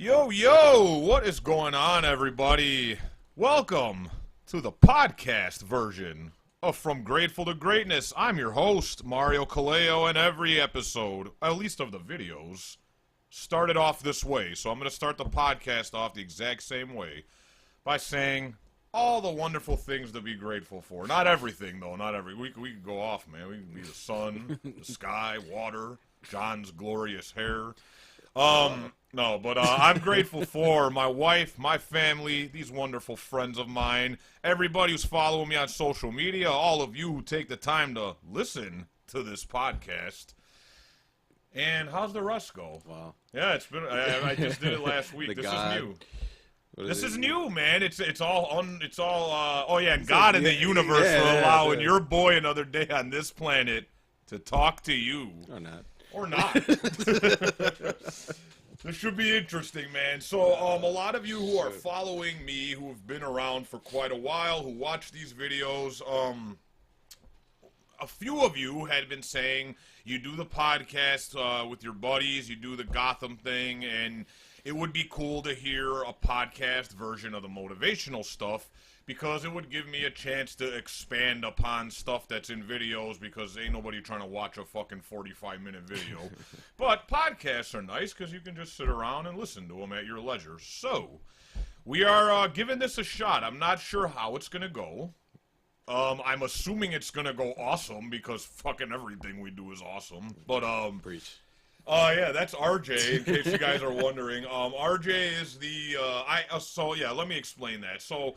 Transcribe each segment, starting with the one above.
Yo, yo, what is going on, everybody? Welcome to the podcast version of From Grateful to Greatness. I'm your host, Mario Kaleo, and every episode, at least of the videos, started off this way. So I'm going to start the podcast off the exact same way by saying all the wonderful things to be grateful for. Not everything, though. Not every week. We can go off, man. We can be the sun, the sky, water, John's glorious hair. No, but I'm grateful for my wife, my family, these wonderful friends of mine, everybody who's following me on social media, all of you who take the time to listen to this podcast. And how's the rest go? Wow. Yeah, it's been. I just did it last week. This is new. This is new, man. It's all. Oh yeah, God in the universe for allowing your boy another day on this planet to talk to you. Or not. Or not. This should be interesting, man. So, a lot of you who are following me, who have been around for quite a while, who watch these videos, a few of you had been saying you do the podcast with your buddies, you do the Gotham thing, and it would be cool to hear a podcast version of the motivational stuff, because it would give me a chance to expand upon stuff that's in videos, because ain't nobody trying to watch a fucking 45-minute video. But podcasts are nice, because you can just sit around and listen to them at your leisure. So, we are giving this a shot. I'm not sure how it's going to go. I'm assuming it's going to go awesome, because fucking everything we do is awesome. But, Preach. yeah, that's RJ, in case you guys are wondering. RJ is the, so yeah, let me explain that. So,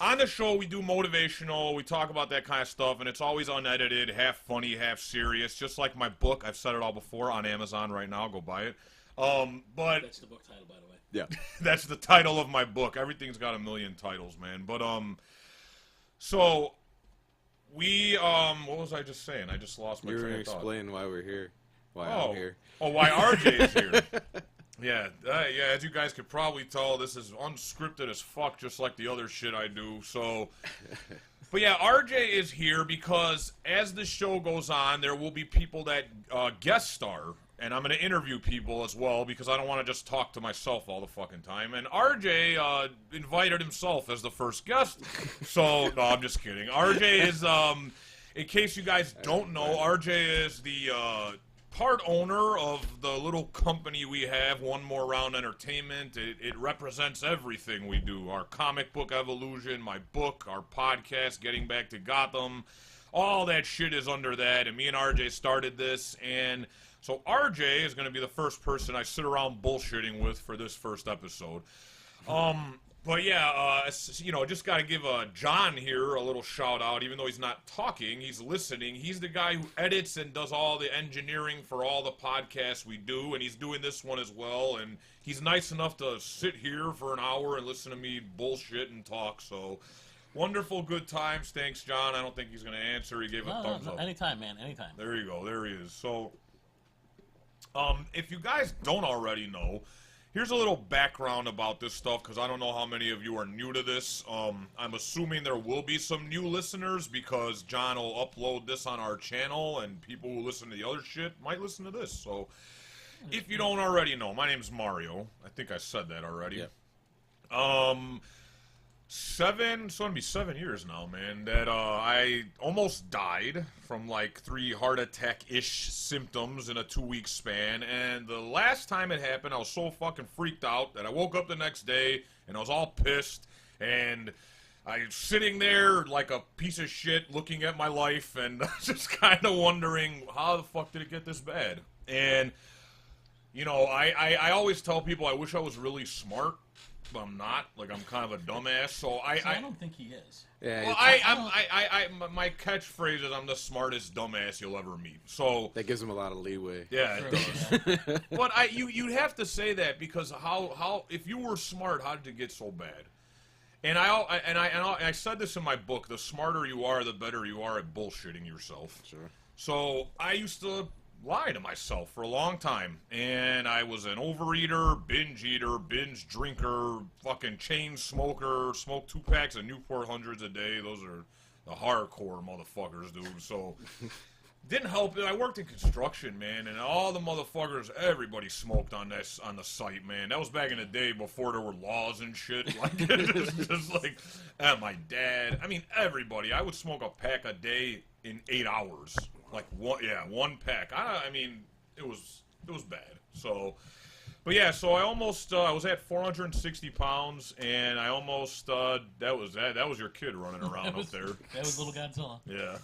on the show, we do motivational, we talk about that kind of stuff, and it's always unedited, half funny, half serious, just like my book. I've said it all before, on Amazon right now, go buy it. But that's the book title, by the way. Yeah. That's the title of my book. Everything's got a million titles, man. But, so, we, what was I just saying? I just lost my train of thought. You were explaining why we're here. Why I'm here. Oh, why RJ is here. Yeah, as you guys could probably tell, this is unscripted as fuck, just like the other shit I do, so... But yeah, RJ is here because as the show goes on, there will be people that guest star, and I'm going to interview people as well, because I don't want to just talk to myself all the fucking time. And RJ invited himself as the first guest, so, no, I'm just kidding. RJ is, in case you guys don't know, RJ is the... part owner of the little company we have, One More Round Entertainment. It represents everything we do. Our comic book evolution, my book, our podcast, Getting Back to Gotham. All that shit is under that, and me and RJ started this, and so RJ is going to be the first person I sit around bullshitting with for this first episode. But yeah, just got to give John here a little shout out, even though he's not talking, he's listening. He's the guy who edits and does all the engineering for all the podcasts we do, and he's doing this one as well, and he's nice enough to sit here for an hour and listen to me bullshit and talk, so wonderful, good times. Thanks, John. I don't think he's going to answer. He gave a thumbs up. Anytime, man, anytime. There you go. There he is. So, if you guys don't already know, here's a little background about this stuff, because I don't know how many of you are new to this. I'm assuming there will be some new listeners, because John will upload this on our channel, and people who listen to the other shit might listen to this. So, if you don't already know, my name's Mario. I think I said that already. Yeah. It's going to be 7 years now, man, that I almost died from like 3 heart attack-ish symptoms in a 2-week span, and the last time it happened, I was so fucking freaked out that I woke up the next day, and I was all pissed, and I was sitting there like a piece of shit looking at my life, and just kind of wondering, how the fuck did it get this bad? And, you know, I always tell people I wish I was really smart, but I'm not. Like, I'm kind of a dumbass, so I don't think he is. Yeah, well, my catchphrase is I'm the smartest dumbass you'll ever meet. So that gives him a lot of leeway. Yeah, it does. But you'd have to say that, because how if you were smart, how did it get so bad? And I said this in my book: the smarter you are, the better you are at bullshitting yourself. Sure. So I used to lie to myself for a long time, and I was an overeater, binge eater, binge drinker, fucking chain smoker, smoked 2 packs of Newport Hundreds a day. Those are the hardcore motherfuckers, dude. So Didn't help. I worked in construction, man, and all the motherfuckers, everybody smoked on the site, man. That was back in the day before there were laws and shit. Like, just like, my dad. I mean, everybody. I would smoke a pack a day in 8 hours. Like, one pack. I mean, it was bad. So, but yeah, so I almost, I was at 460 pounds, and I almost, that was your kid running around up there. That was little Godzilla. Yeah.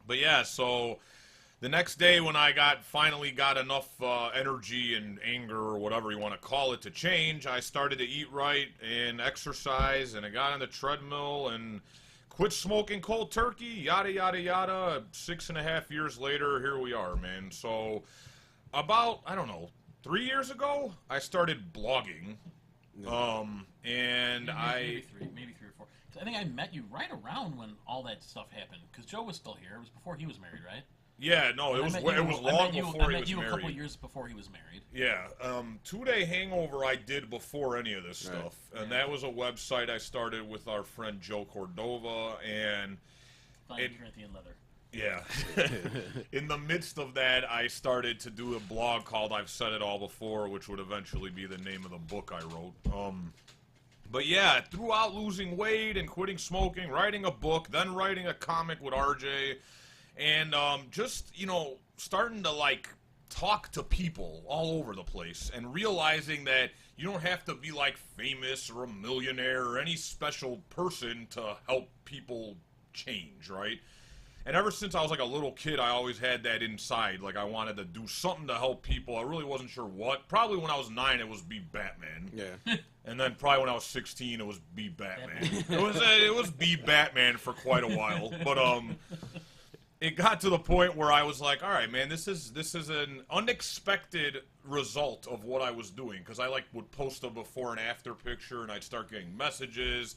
But yeah, so the next day when I finally got enough energy and anger or whatever you want to call it to change, I started to eat right and exercise, and I got on the treadmill and quit smoking cold turkey, yada, yada, yada. 6.5 years later, here we are, man. So about, I don't know, 3 years ago, I started blogging. And maybe three or four. 'Cause I think I met you right around when all that stuff happened. Because Joe was still here. It was before he was married, right? Yeah, no, it was long before he was married. I met you a couple years before he was married. Yeah, 2-Day Hangover I did before any of this stuff. And that was a website I started with our friend Joe Cordova, and Fine Corinthian leather. yeah. In the midst of that, I started to do a blog called I've Said It All Before, which would eventually be the name of the book I wrote. But yeah, throughout losing weight and quitting smoking, writing a book, then writing a comic with RJ, and just, starting to, like, talk to people all over the place and realizing that you don't have to be, like, famous or a millionaire or any special person to help people change, right? And ever since I was like a little kid, I always had that inside. Like, I wanted to do something to help people. I really wasn't sure what. Probably when I was 9, it was be Batman. Yeah. And then probably when I was 16, it was be Batman. It was be Batman for quite a while. But it got to the point where I was like, all right, man, this is an unexpected result of what I was doing. Because I would post a before and after picture, and I'd start getting messages.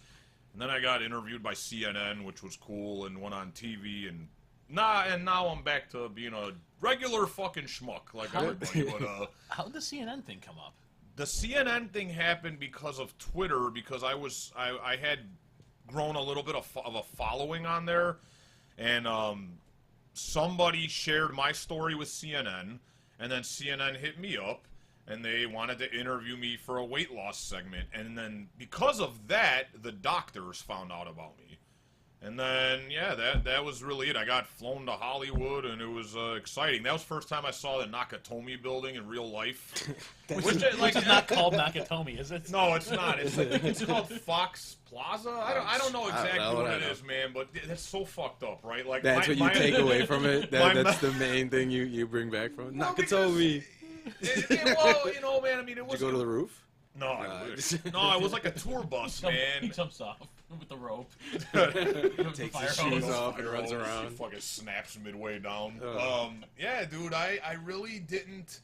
And then I got interviewed by CNN, which was cool, and went on TV, and now I'm back to being a regular fucking schmuck like everybody. But how did the CNN thing come up? the CNN thing happened because of Twitter, because I had grown a little bit of a following on there, and somebody shared my story with CNN, and then CNN hit me up, and they wanted to interview me for a weight loss segment. And then because of that, the doctors found out about me. And then, yeah, that was really it. I got flown to Hollywood, and it was exciting. That was the first time I saw the Nakatomi building in real life. Which is not called Nakatomi, is it? No, it's not. I think it's called Fox Plaza. I don't know exactly what it is, man, but that's so fucked up, right? Like that's what you take away from it? That's the main thing you bring back from it? Nakatomi. Well, man, I mean, it was... Did you go to the roof? No, I wish. No, it was like a tour bus, man. He jumps off with the rope. Takes his shoes off and runs around. He fucking snaps midway down. Oh. Yeah, dude, I really didn't...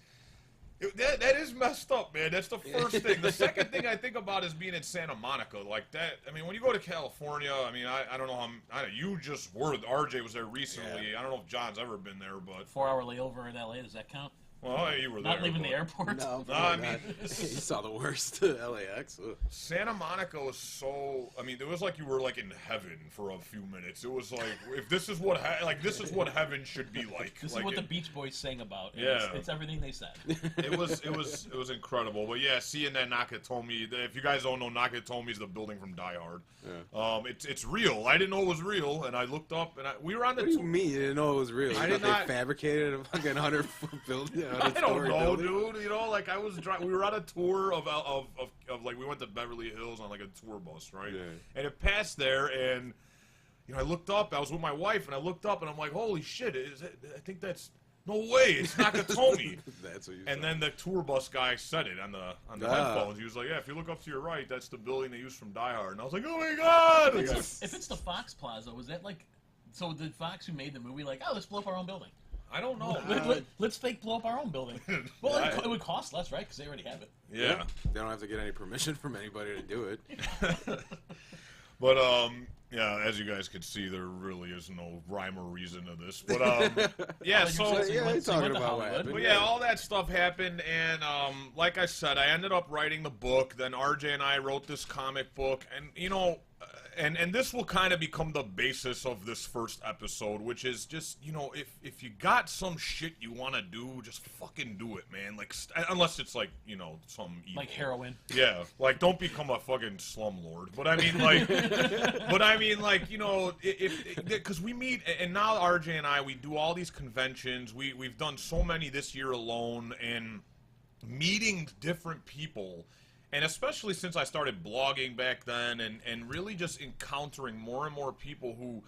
That is messed up, man. That's the first thing. The second thing I think about is being in Santa Monica. Like that, I mean, when you go to California, I mean, I don't know how... you just were... RJ was there recently. Yeah. I don't know if John's ever been there, but... 4-hour layover in L.A., does that count? Well, you were not leaving the airport. No, I mean, you saw the worst. LAX. Santa Monica was so. I mean, it was like you were like in heaven for a few minutes. It was like, if this is what this is what heaven should be like. This like is what the Beach Boys sang about. Yeah, it's everything they said. It was incredible. But yeah, seeing that Nakatomi. If you guys don't know, Nakatomi is the building from Die Hard. Yeah. It's real. I didn't know it was real, and I looked up, and we were on the. What do you mean you didn't know it was real? I did not. They fabricated a fucking 100-foot building. I don't know, dude. You know, like I was we were on a tour of like we went to Beverly Hills on like a tour bus, right? Yeah. And it passed there, and I looked up. I was with my wife, and I looked up, and I'm like, holy shit! I think that's no way. It's Nakatomi. That's what you. And then the tour bus guy said it on the headphones. He was like, yeah, if you look up to your right, that's the building they used from Die Hard. And I was like, oh my god! If it's the Fox Plaza, was that like? So did Fox, who made the movie, like, oh, let's blow up our own building? I don't know. Let's fake blow up our own building. Well, it would cost less, right? Because they already have it. Yeah. They don't have to get any permission from anybody to do it. But, yeah, as you guys can see, there really is no rhyme or reason to this. But, yeah, so... Yeah, you're talking about what happened. But, yeah, all that stuff happened, and, like I said, I ended up writing the book. Then RJ and I wrote this comic book, and, and this will kind of become the basis of this first episode, which is just, you know, if you got some shit you want to do, just fucking do it, man. Like, unless it's like, you know, some evil. Like heroin. Yeah, like don't become a fucking slumlord. But I mean, like, you know, because we meet, and now RJ and I, we do all these conventions. We've done so many this year alone, and meeting different people. And especially since I started blogging back then, and really just encountering more and more people who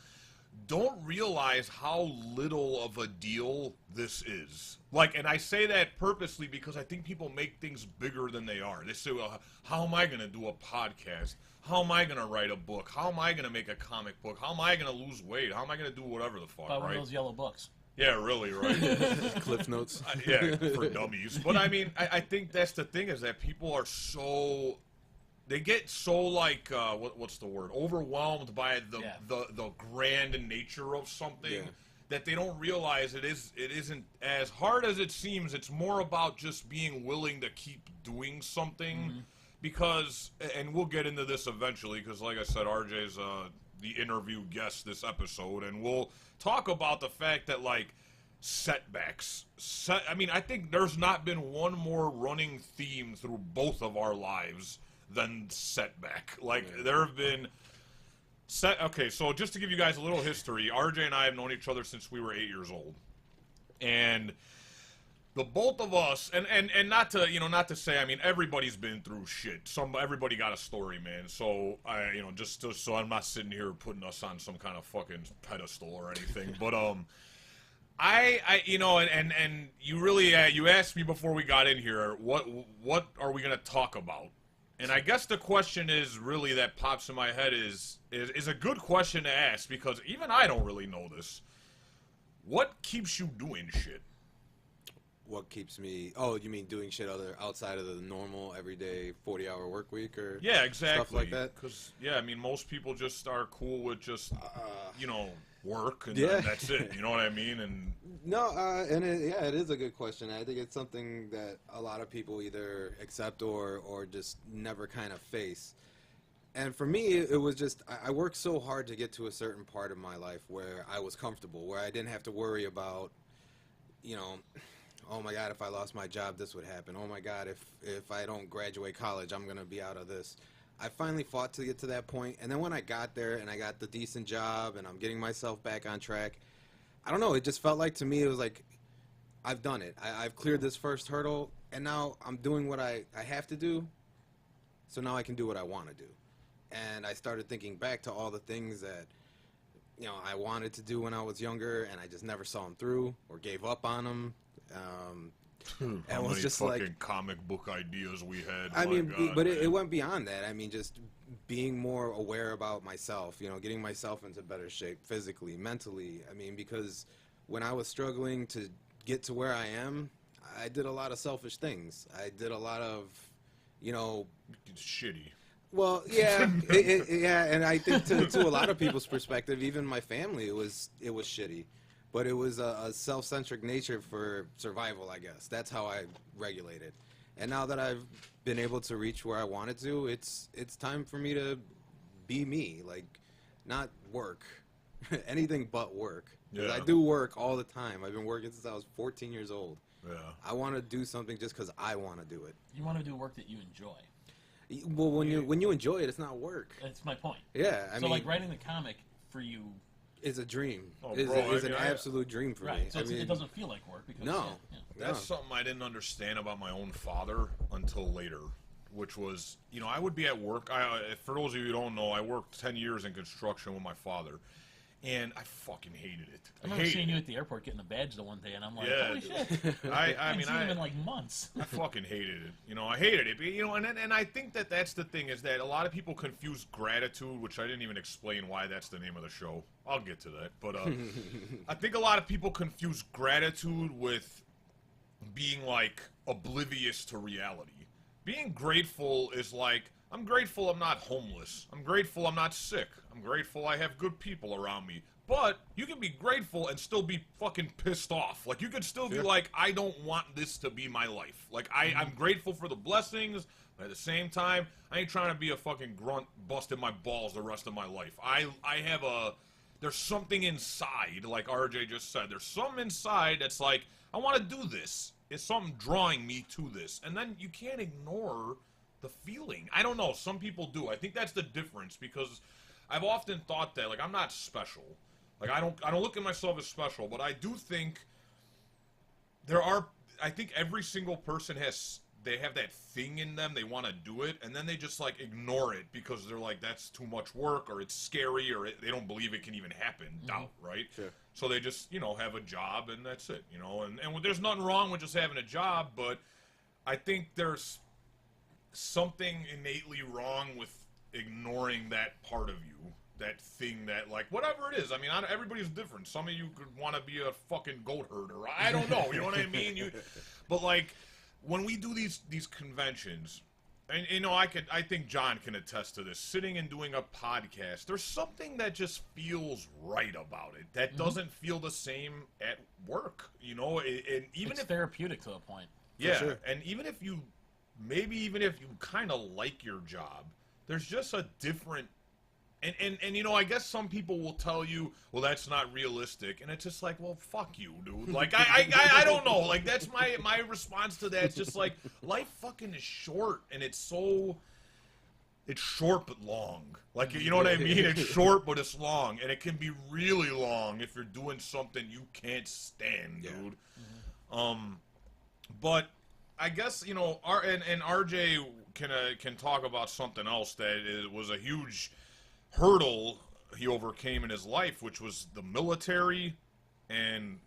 don't realize how little of a deal this is. Like, and I say that purposely because I think people make things bigger than they are. They say, well, how am I going to do a podcast? How am I going to write a book? How am I going to make a comic book? How am I going to lose weight? How am I going to do whatever the fuck, Buy one right? of those yellow books. Yeah, really, right? Cliff notes. Yeah, for dummies. But I mean, I think that's the thing, is that people are so, they get so like what's the word? Overwhelmed by the grand nature of something that they don't realize it isn't as hard as it seems. It's more about just being willing to keep doing something, because, and we'll get into this eventually, because like I said, RJ's the interview guest this episode, and we'll talk about the fact that, like, setbacks. I mean, I think there's not been one more running theme through both of our lives than setback. Like, there have been... Okay, so just to give you guys a little history, RJ and I have known each other since we were 8 years old. And the both of us, and not to, you know, not to say, I mean, everybody's been through shit. Everybody got a story, man. So you know, just so I'm not sitting here putting us on some kind of fucking pedestal or anything. But I you know, and you really you asked me before we got in here, what are we gonna talk about? And I guess the question is really that pops in my head is a good question to ask, because even I don't really know this. What keeps you doing shit? What keeps me? Oh, you mean doing shit outside of the normal everyday 40-hour work week, or yeah, exactly, stuff like that? Because yeah, I mean, most people just are cool with just you know, work, and that's it. You know what I mean? And no, and it is a good question. I think it's something that a lot of people either accept or just never kind of face. And for me, it was just, I worked so hard to get to a certain part of my life where I was comfortable, where I didn't have to worry about, you know, oh my God, if I lost my job, this would happen. Oh my God, if I don't graduate college, I'm going to be out of this. I finally fought to get to that point, and then when I got there and I got the decent job and I'm getting myself back on track, I don't know, it just felt like, to me, it was like, I've done it. I've cleared this first hurdle, and now I'm doing what I have to do, so now I can do what I want to do. And I started thinking back to all the things that, you know, I wanted to do when I was younger, and I just never saw them through or gave up on them. How many just fucking like comic book ideas we had. I mean, God, but it went beyond that. I mean, just being more aware about myself, you know, getting myself into better shape physically, mentally. I mean, because when I was struggling to get to where I am, I did a lot of selfish things. I did a lot of, you know... It's shitty. Well, yeah, yeah, and I think to a lot of people's perspective, even my family, it was shitty. But it was a self-centric nature for survival, I guess. That's how I regulate it. And now that I've been able to reach where I wanted to, it's time for me to be me, like, not work. Anything but work. Yeah. I do work all the time. I've been working since I was 14 years old. Yeah. I want to do something just because I want to do it. You want to do work that you enjoy. Well, when you enjoy it, it's not work. That's my point. Yeah, I mean, like writing the comic for you is a dream. Oh, is an absolute dream for me. So it doesn't feel like work. Because, no, that's something I didn't understand about my own father until later, which was, you know, I would be at work. For those of you who don't know, I worked 10 years in construction with my father. And I fucking hated it. I remember seeing you at the airport getting a badge the one day, and I'm like, holy shit. I mean, seen him in like months. I fucking hated it. You know, I hated it. But, you know, and I think that's the thing, is that a lot of people confuse gratitude, which I didn't even explain why that's the name of the show. I'll get to that. But I think a lot of people confuse gratitude with being, like, oblivious to reality. Being grateful is like, I'm grateful I'm not homeless. I'm grateful I'm not sick. I'm grateful I have good people around me. But you can be grateful and still be fucking pissed off. Like, you could still be like, I don't want this to be my life. Like, I'm grateful for the blessings, but at the same time, I ain't trying to be a fucking grunt busting my balls the rest of my life. I have there's something inside, like RJ just said. There's something inside that's like, I want to do this. It's something drawing me to this. And then you can't ignore the feeling. I don't know. Some people do. I think that's the difference, because I've often thought that, like, I'm not special. Like, I don't look at myself as special, but I do think I think every single person they have that thing in them, they want to do it, and then they just, like, ignore it because they're like, that's too much work, or it's scary, or they don't believe it can even happen. Doubt, right? Sure. So they just, have a job, and that's it, and there's nothing wrong with just having a job, but I think there's something innately wrong with ignoring that part of you. That thing that, like, whatever it is. I mean, everybody's different. Some of you could want to be a fucking goat herder. I don't know. You know what I mean? But, like, when we do these conventions, and, I think John can attest to this, sitting and doing a podcast, there's something that just feels right about it. That doesn't feel the same at work, and even it's if therapeutic to a point. Yeah, sure. and even if you kind of like your job, there's just a different. And I guess some people will tell you, well, that's not realistic, and it's just like, well, fuck you, dude. Like, I don't know. Like, that's my response to that. It's just like, life fucking is short, and it's short but long. Like, you know what I mean? It's short but it's long, and it can be really long if you're doing something you can't stand, dude. Yeah. But I guess and RJ can talk about something else that was a huge hurdle he overcame in his life, which was the military, and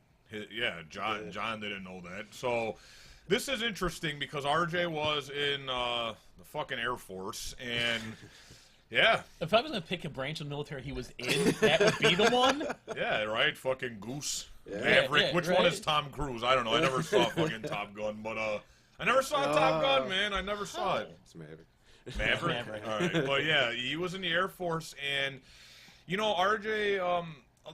John didn't know that. So this is interesting because RJ was in the fucking Air Force, and yeah. If I was gonna pick a branch of the military he was in, that would be the one. Yeah, right. Fucking Goose, yeah. Maverick. Yeah, Which right? one is Tom Cruise? I don't know. I never saw fucking Top Gun, but I never saw Top Gun, man. I never saw it. It's Maverick. Maverick? All right. But yeah, he was in the Air Force, and, RJ,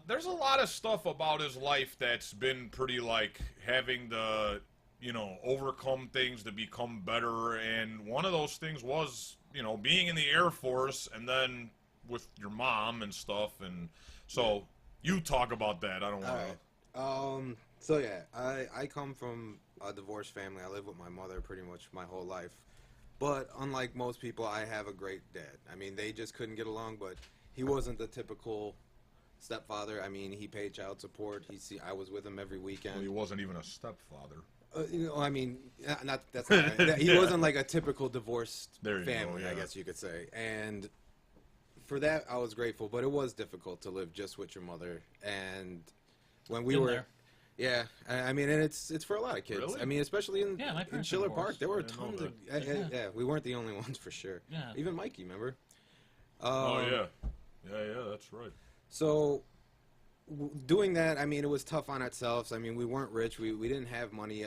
there's a lot of stuff about his life that's been pretty, like, having to, overcome things to become better, and one of those things was, being in the Air Force, and then with your mom and stuff, and so you talk about that. I don't want to... All right. So, yeah, I come from a divorced family. I lived with my mother pretty much my whole life. But unlike most people, I have a great dad. I mean, they just couldn't get along, but he wasn't the typical stepfather. I mean, he paid child support. I was with him every weekend. Well, he wasn't even a stepfather. I mean, that's not right. He wasn't like a typical divorced family, go, yeah. I guess you could say. And for that, I was grateful. But it was difficult to live just with your mother. And when we were... There. Yeah, I mean, and it's for a lot of kids. Really? I mean, especially in Schiller Park, there were didn't tons of. Yeah, we weren't the only ones for sure. Yeah. Even Mikey, remember? Yeah, that's right. So, doing that, I mean, it was tough on itself. I mean, we weren't rich. We didn't have money.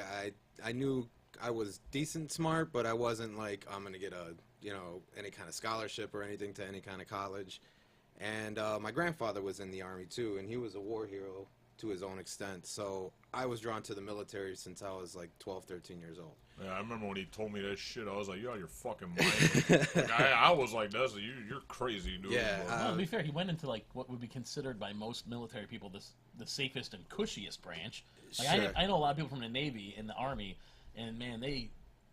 I knew I was decent smart, but I wasn't like I'm gonna get any kind of scholarship or anything to any kind of college. And my grandfather was in the Army too, and he was a war hero to his own extent. So I was drawn to the military since I was like 12, 13 years old. Yeah, I remember when he told me that shit, I was like, you're out of your fucking mind. Like, I was like, you're crazy, dude. Yeah. Well, to be fair, he went into like what would be considered by most military people the safest and cushiest branch. Like, Sure. I know a lot of people from the Navy and the Army, and man,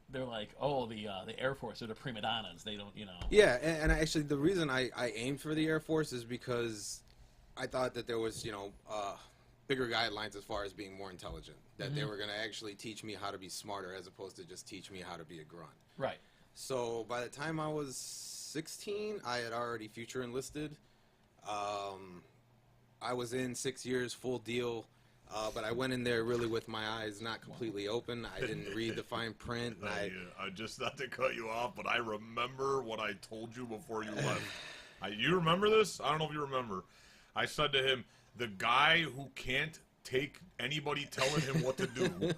they're like, oh, the Air Force are the prima donnas. They don't, Yeah, and actually the reason I aimed for the Air Force is because I thought that there was, bigger guidelines as far as being more intelligent. That they were going to actually teach me how to be smarter as opposed to just teach me how to be a grunt. Right. So by the time I was 16, I had already future enlisted. I was in 6 years, full deal. But I went in there really with my eyes not completely open. I didn't read the fine print. And I just not to cut you off, but I remember what I told you before you left. You remember this? I don't know if you remember. I said to him, the guy who can't take anybody telling him what to do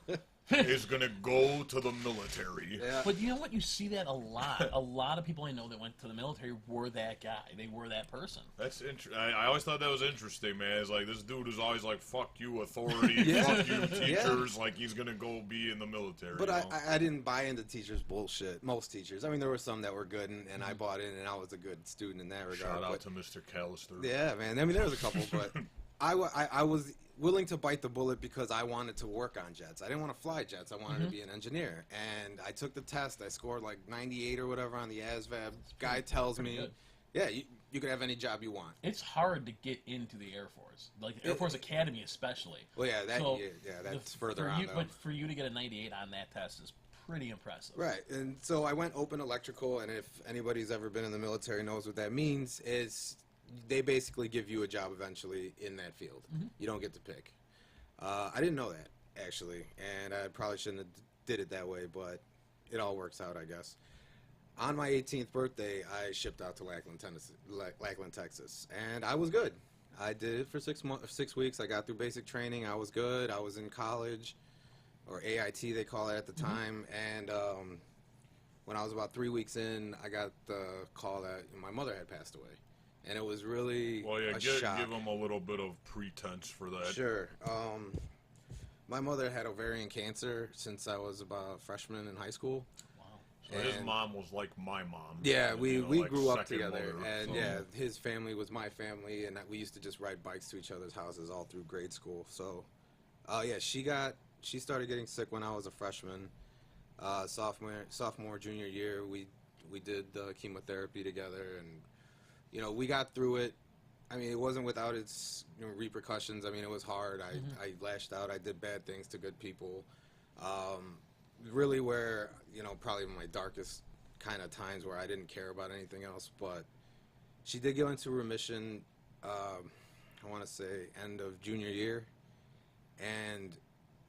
is going to go to the military. Yeah. But you know what? You see that a lot. A lot of people I know that went to the military were that guy. They were that person. That's I always thought that was interesting, man. It's like this dude is always like, "Fuck you, authority. Yeah. Fuck you, teachers." Like he's gonna go be in the military. But you know? I didn't buy into teachers' bullshit. Most teachers. I mean, there were some that were good, and I bought in, and I was a good student in that regard. Shout out but, to Mr. Callister. yeah, man. I mean, there was a couple, but I was willing to bite the bullet because I wanted to work on jets. I didn't want to fly jets. I wanted to be an engineer. And I took the test. I scored like 98 or whatever on the ASVAB. Guy tells me, good. yeah, you can have any job you want. It's hard to get into the Air Force, like the Air Force Academy especially. Well, yeah, So, that's further for on, you, though. But for you to get a 98 on that test is pretty impressive. Right, and so I went open electrical, and if anybody's ever been in the military knows what that means, is they basically give you a job eventually in that field. You don't get to pick. I didn't know that, actually, and I probably shouldn't have did it that way, but it all works out, I guess. On my 18th birthday, I shipped out to Lackland, Texas, and I was good. I did it for 6 weeks. I got through basic training. I was good. I was in college, or AIT they call it at the time, and when I was about 3 weeks in, I got the call that my mother had passed away. And it was really a shock. Give them a little bit of pretense for that. Sure. My mother had ovarian cancer since I was about a freshman in high school. Wow. So his mom was like my mom. Yeah, we like grew up second together, mother, and so. yeah, his family was my family, and we used to just ride bikes to each other's houses all through grade school. So, yeah, she started getting sick when I was a freshman. Sophomore, junior year, we did chemotherapy together, and we got through it. I mean, it wasn't without its repercussions. I mean, it was hard. I lashed out. I did bad things to good people. Really, where probably my darkest kind of times where I didn't care about anything else. But she did go into remission. I want to say end of junior year, and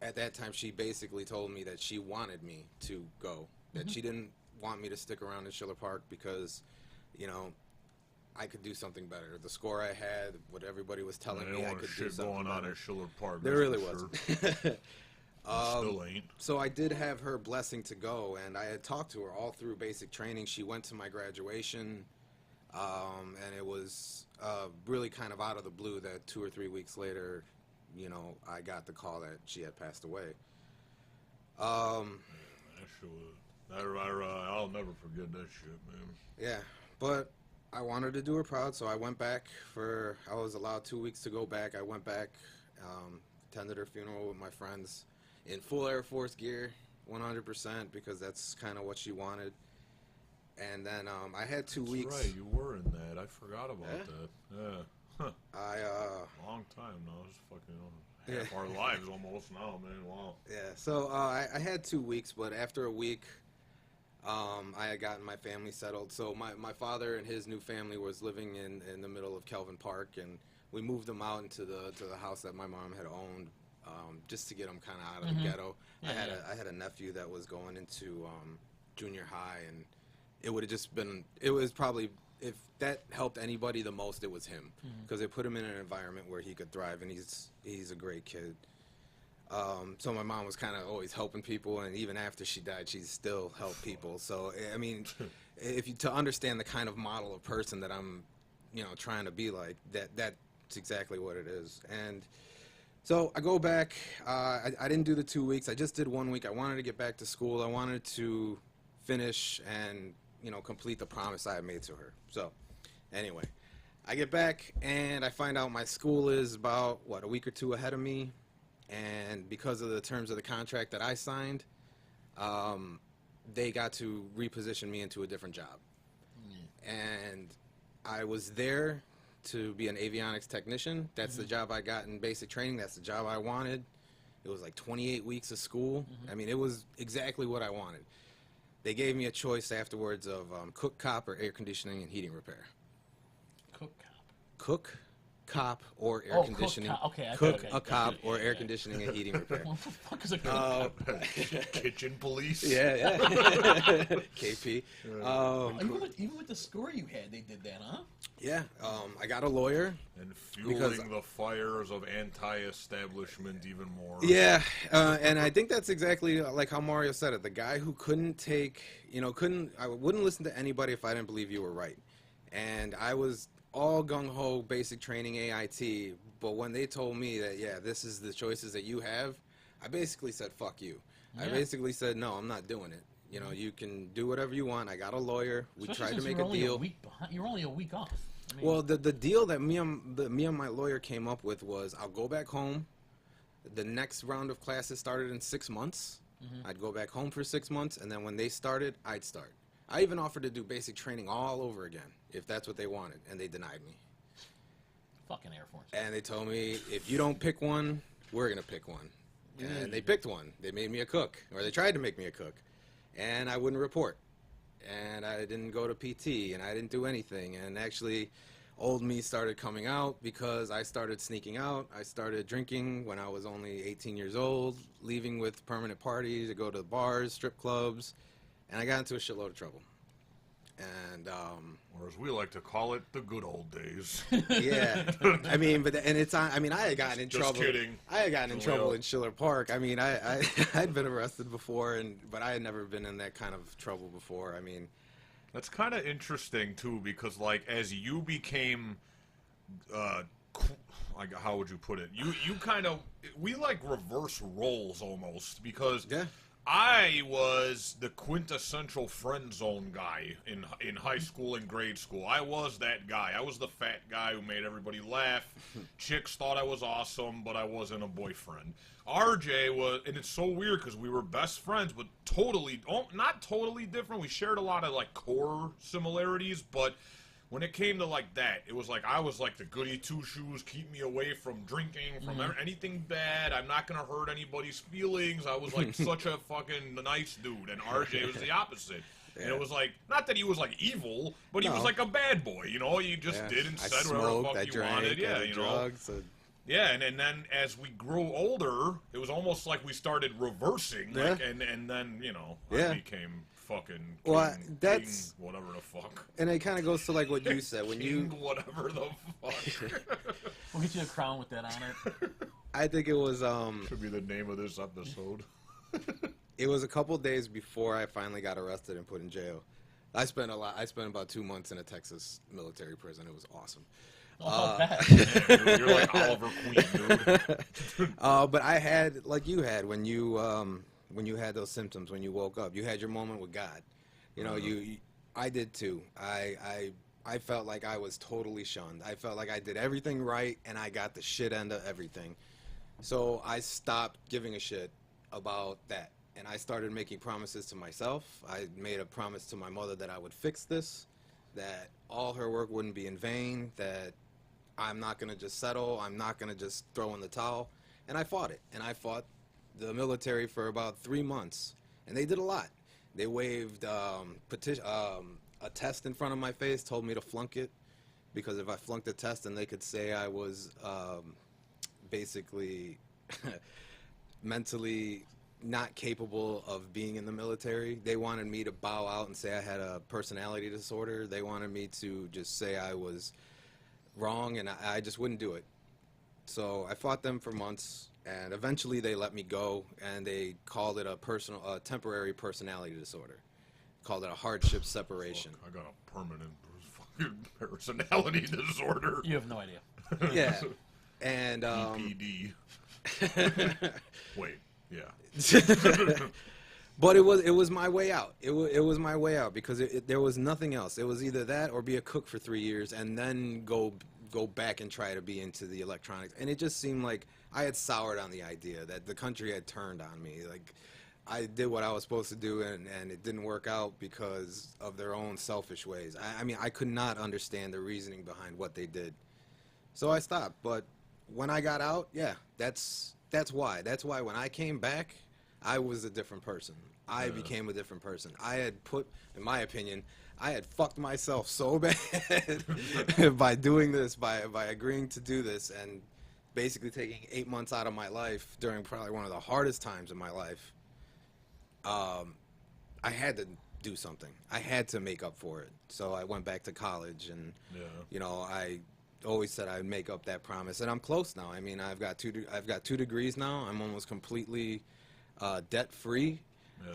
at that time, she basically told me that she wanted me to go. That she didn't want me to stick around in Schiller Park because, I could do something better. The score I had, what everybody was telling me, I could do something going on better. at Schiller Park. There really was. Still ain't. So I did have her blessing to go, and I had talked to her all through basic training. She went to my graduation, and it was really kind of out of the blue that 2 or 3 weeks later, I got the call that she had passed away. That shit was, I'll never forget that shit, man. Yeah, but I wanted to do her proud, so I went back I was allowed 2 weeks to go back. I went back, attended her funeral with my friends in full Air Force gear, 100%, because that's kind of what she wanted. And then I had 2 weeks. That's right, you were in that. I forgot about that. Yeah. Huh. Long time now. It's fucking half our lives almost now, man. Wow. Yeah, so I had 2 weeks, but after a week, I had gotten my family settled. So my father and his new family was living in the middle of Kelvin Park, and we moved them out into the house that my mom had owned, just to get them kind of out of the ghetto. Yeah, I had a nephew that was going into junior high, and it would have just been. It was probably, if that helped anybody the most, it was him, because it put him in an environment where he could thrive, and he's a great kid. So my mom was kind of always helping people, and even after she died, she still helped people. So I mean, to understand the kind of model of person that I'm, trying to be like, that's exactly what it is. And so I go back. I didn't do the 2 weeks. I just did 1 week. I wanted to get back to school. I wanted to finish and complete the promise I had made to her. So anyway, I get back and I find out my school is about a week or two ahead of me. And because of the terms of the contract that I signed, they got to reposition me into a different job. And I was there to be an avionics technician. That's the job I got in basic training. That's the job I wanted. It was like 28 weeks of school. I mean, it was exactly what I wanted. They gave me a choice afterwards of cook, cop, or air conditioning and heating repair. Cook cop. Cook, cop, or air Oh, conditioning. okay, Cook okay, a cop yeah, or yeah, air yeah. conditioning and heating repair. What the fuck is a cook? Kitchen police. Yeah. KP. Even with the score you had, they did that, huh? Yeah. I got a lawyer. And fueling the fires of anti-establishment even more. Yeah, and I think that's exactly like how Mario said it. The guy who couldn't take, I wouldn't listen to anybody if I didn't believe you were right. And I was all gung-ho basic training AIT, but when they told me that, yeah, this is the choices that you have, I basically said, fuck you. Yeah. I basically said, no, I'm not doing it. You can do whatever you want. I got a lawyer. We tried to make a deal. You're only a week off. I mean, Well, the deal that me and my lawyer came up with was I'll go back home. The next round of classes started in 6 months. I'd go back home for 6 months, and then when they started, I'd start. I even offered to do basic training all over again, if that's what they wanted, and they denied me. fucking Air Force. And they told me, if you don't pick one, we're going to pick one. And they picked one. They made me a cook, or they tried to make me a cook. And I wouldn't report. And I didn't go to PT, and I didn't do anything. And actually, old me started coming out because I started sneaking out. I started drinking when I was only 18 years old, leaving with permanent parties to go to bars, strip clubs, and I got into a shitload of trouble. And or as we like to call it, the good old days. yeah, I mean, I had gotten in Just trouble. kidding. I had gotten in trouble in Schiller Park. I mean, I'd been arrested before, but I had never been in that kind of trouble before. I mean, That's kind of interesting too, because like as you became, like how would you put it? You kind of we like reverse roles almost, because yeah. I was the quintessential friend zone guy in high school and grade school. I was that guy. I was the fat guy who made everybody laugh. Chicks thought I was awesome, but I wasn't a boyfriend. RJ was, and it's so weird because we were best friends, but not totally different. We shared a lot of like core similarities, but when it came to like that, it was like I was like the goody two shoes, keep me away from drinking, from anything bad. I'm not gonna hurt anybody's feelings. I was like such a fucking nice dude, and RJ was the opposite. Yeah. And it was like, not that he was like evil, but he was like a bad boy, you know. He just did and said whatever the fuck you wanted, yeah, you know. Drugs, Yeah, and then as we grew older, it was almost like we started reversing, like, and then you know, I became fucking king, whatever the fuck. And it kind of goes to like what you said when king, whatever the fuck. We'll get you a crown with that on it. I think it was should be the name of this episode. It was a couple days before I finally got arrested and put in jail. I spent about 2 months in a Texas military prison. It was awesome. You're like Oliver Queen, dude. But I had, like you had, when you had those symptoms, when you woke up, you had your moment with God. You know, I did too. I felt like I was totally shunned. I felt like I did everything right, and I got the shit end of everything. So I stopped giving a shit about that, and I started making promises to myself. I made a promise to my mother that I would fix this, that all her work wouldn't be in vain, that I'm not going to just settle, I'm not going to just throw in the towel. And I fought it, and I fought the military for about 3 months, and they did a lot. They waved a test in front of my face, told me to flunk it, because if I flunked the test, then they could say I was basically mentally not capable of being in the military. They wanted me to bow out and say I had a personality disorder. They wanted me to just say I was wrong, and I just wouldn't do it. So I fought them for months, and eventually they let me go, and they called it a temporary personality disorder. Called it a hardship separation. Fuck, I got a permanent fucking personality disorder. You have no idea. Yeah. And EPD. Wait, yeah. But it was my way out. It was my way out because there was nothing else. It was either that or be a cook for 3 years and then go back and try to be into the electronics. And it just seemed like I had soured on the idea that the country had turned on me. Like I did what I was supposed to do and it didn't work out because of their own selfish ways. I mean, I could not understand the reasoning behind what they did. So I stopped. But when I got out, yeah, that's why. That's why when I came back, I was a different person. I became a different person. I had put, in my opinion, I had fucked myself so bad by doing this, by agreeing to do this, and basically taking 8 months out of my life during probably one of the hardest times in my life. I had to do something. I had to make up for it. So I went back to college, and you know, I always said I'd make up that promise, and I'm close now. I mean, I've got two degrees now. I'm almost completely debt free.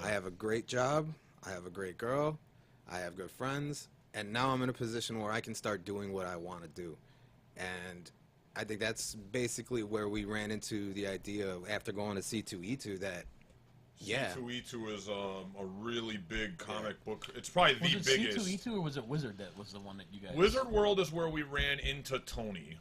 I have a great job. I have a great girl. I have good friends, and now I'm in a position where I can start doing what I want to do. And I think that's basically where we ran into the idea of, after going to C2E2, that C2E2 is a really big comic book. It's probably the biggest. Was it C2E2 or was it Wizard that was the one that you guys... Wizard World is where we ran into Tony.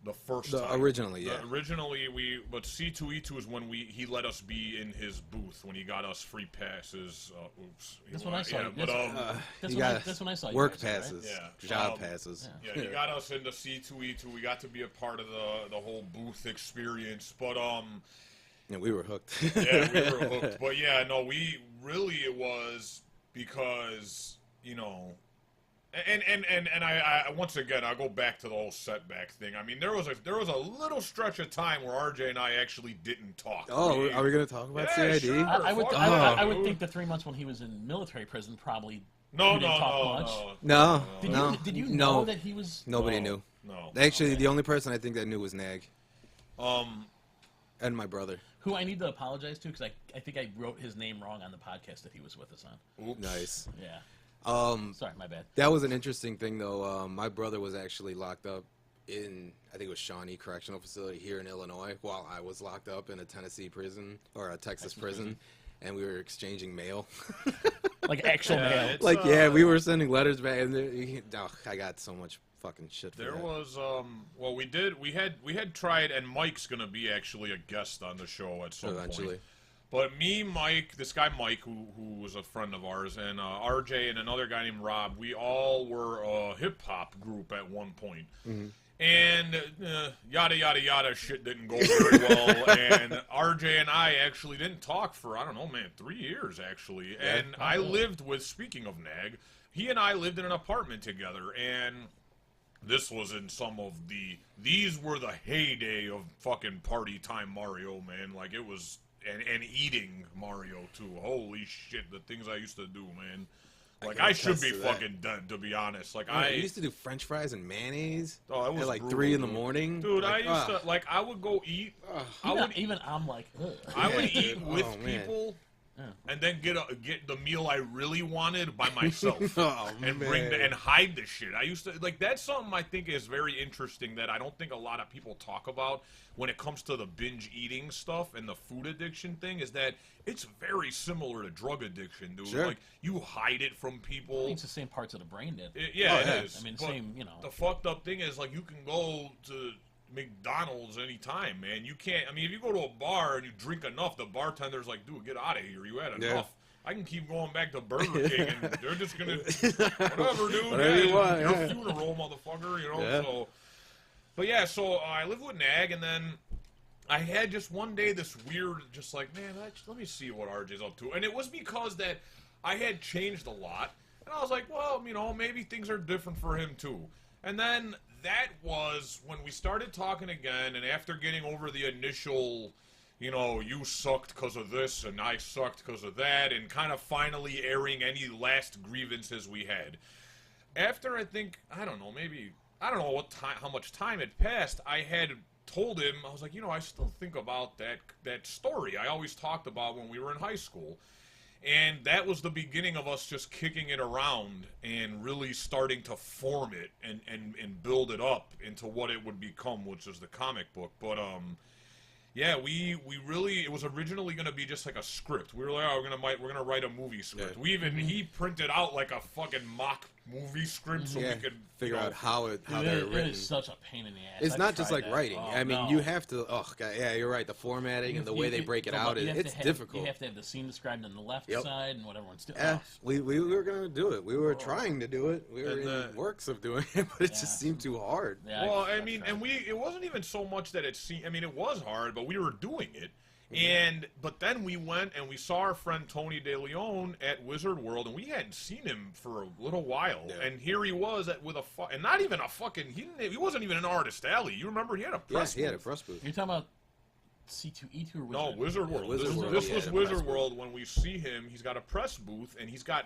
The first time. Originally, yeah. Originally, but C2E2 is when he let us be in his booth, when he got us free passes. Oops. That's when I saw you. That's when I saw you. Work guys, passes. Right? Yeah. Job passes. Yeah, he got us into C2E2. We got to be a part of the whole booth experience. But, yeah, we were hooked. yeah, we were hooked. But, yeah, no, it was because, you know... And I once again, I'll go back to the whole setback thing. I mean, there was a little stretch of time where RJ and I actually didn't talk. Oh, are we going to talk about CID? Sure. I would think the 3 months when he was in military prison probably didn't talk much. No. Did you know that he was... Nobody knew. No. Actually, the only person I think that knew was Nag. And my brother. Who I need to apologize to, because I think I wrote his name wrong on the podcast that he was with us on. Oops. Nice. Yeah. Sorry, my bad. That was an interesting thing, though. My brother was actually locked up in, I think it was Shawnee Correctional Facility here in Illinois, while I was locked up in a Tennessee prison, or a Texas prison, and we were exchanging mail. Like actual mail. Like, we were sending letters back, and I got so much fucking shit for There that. was, well, we had tried, and Mike's gonna be actually a guest on the show at some point. But me, Mike, this guy Mike, who was a friend of ours, and RJ and another guy named Rob, we all were a hip-hop group at one point. Mm-hmm. And yada, yada, yada shit didn't go very well. And RJ and I actually didn't talk for, I don't know, man, 3 years, actually. Yeah. And I lived with, speaking of Nag, he and I lived in an apartment together. And this was in these were the heyday of fucking party time Mario, man. Like, it was... And eating Mario too. Holy shit, the things I used to do, man. Like, I should be fucking done, to be honest. Like, I used to do French fries and mayonnaise. Oh, that was at like brutal, 3 in the morning. Dude, I used to, like, I would go eat. Even I'm like, ugh. I would eat with people. And then get the meal I really wanted by myself, and hide the shit. I used to, like, that's something I think is very interesting that I don't think a lot of people talk about when it comes to the binge eating stuff and the food addiction thing, is that it's very similar to drug addiction, dude. Sure. Like, you hide it from people. It's the same parts of the brain that. It is. I mean, but same, you know. The fucked up thing is, like, you can go to McDonald's anytime, man. You can't. I mean, if you go to a bar and you drink enough, the bartender's like, "Dude, get out of here. You had enough." I can keep going back to Burger King, and they're just gonna whatever, dude. Whatever you want, your funeral, motherfucker. You know. Yeah. So, but yeah, so I lived with Nag, and then I had just one day this weird, just like, man, let me see what RJ's up to, and it was because that I had changed a lot, and I was like, well, you know, maybe things are different for him too, and then. That was when we started talking again, and after getting over the initial, you know, you sucked because of this, and I sucked because of that, and kind of finally airing any last grievances we had. After, I think, I don't know what time, how much time had passed, I had told him, I was like, you know, I still think about that story I always talked about when we were in high school. And that was the beginning of us just kicking it around and really starting to form it and build it up into what it would become, which is the comic book. But yeah, we really, it was originally going to be just like a script. We were like, oh, we're gonna write a movie script. Yeah. He printed out like a fucking mock movie script so we could figure out how they're written. It is such a pain in the ass. It's not just like that. writing. Oh, I mean, no. you have to. Oh, God, yeah, you're right. The formatting and the way they break it out, it's difficult. You have to have the scene described on the left side and what everyone's doing. Yeah, we were gonna do it. We were trying to do it. We were in the works of doing it, but it just seemed too hard. Yeah, well, I mean, and it wasn't even so much that it seemed. I mean, it was hard, but we were doing it. But then we went and we saw our friend Tony De Leon at Wizard World, and we hadn't seen him for a little while. Yeah. And here he was with and not even a fucking, he wasn't even an artist alley. You remember he had a press he had a booth. press booth. You're talking about C2E2 or Wizard? No, Wizard World. Wizard World. This Yeah, was the Wizard press booth. World. When we see him, he's got a press booth, and he's got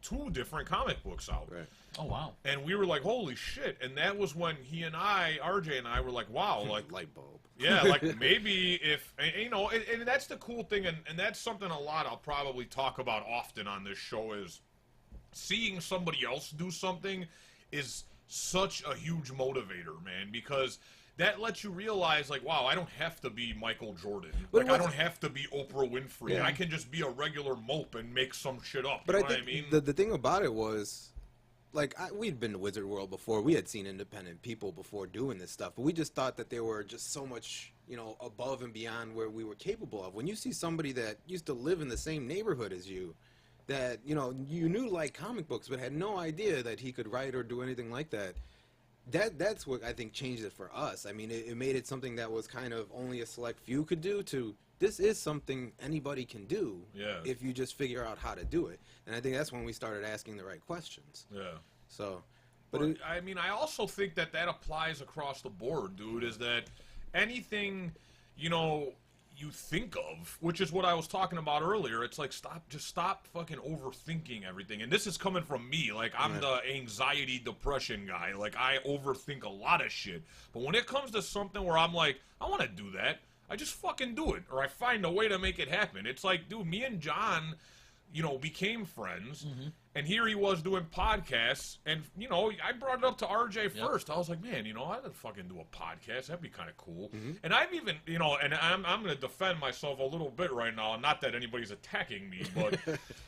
2 different comic books out. Right. Oh, wow. And we were like, holy shit. And that was when he and RJ and I were like, wow, like, Light bulb. yeah, like maybe if, and that's the cool thing, and that's something a lot I'll probably talk about often on this show is seeing somebody else do something is such a huge motivator, man, because that lets you realize, like, wow, I don't have to be Michael Jordan. Like, I don't have to be Oprah Winfrey. Yeah. I can just be a regular mope and make some shit up. But You I know think what I mean? the thing about it was, like, we'd been to Wizard World before. We had seen independent people before doing this stuff, but we just thought that they were just so much, above and beyond where we were capable of. When you see somebody that used to live in the same neighborhood as you, that, you knew like comic books, but had no idea that he could write or do anything like that. That's what I think changed it for us. I mean, it made it something that was kind of only a select few could do to this is something anybody can do if you just figure out how to do it. And I think that's when we started asking the right questions. Yeah. So, But I mean, I also think that applies across the board, dude, is that anything, you think of, which is what I was talking about earlier, it's like stop fucking overthinking everything. And this is coming from me. Like, I'm the anxiety, depression guy. Like, I overthink a lot of shit. But when it comes to something where I'm like, I want to do that, I just fucking do it. Or I find a way to make it happen. It's like, dude, me and John, became friends. Mm-hmm. And here he was doing podcasts, and, I brought it up to RJ first. I was like, man, I'd fucking do a podcast. That'd be kind of cool. Mm-hmm. And I've even, and I'm going to defend myself a little bit right now, not that anybody's attacking me, but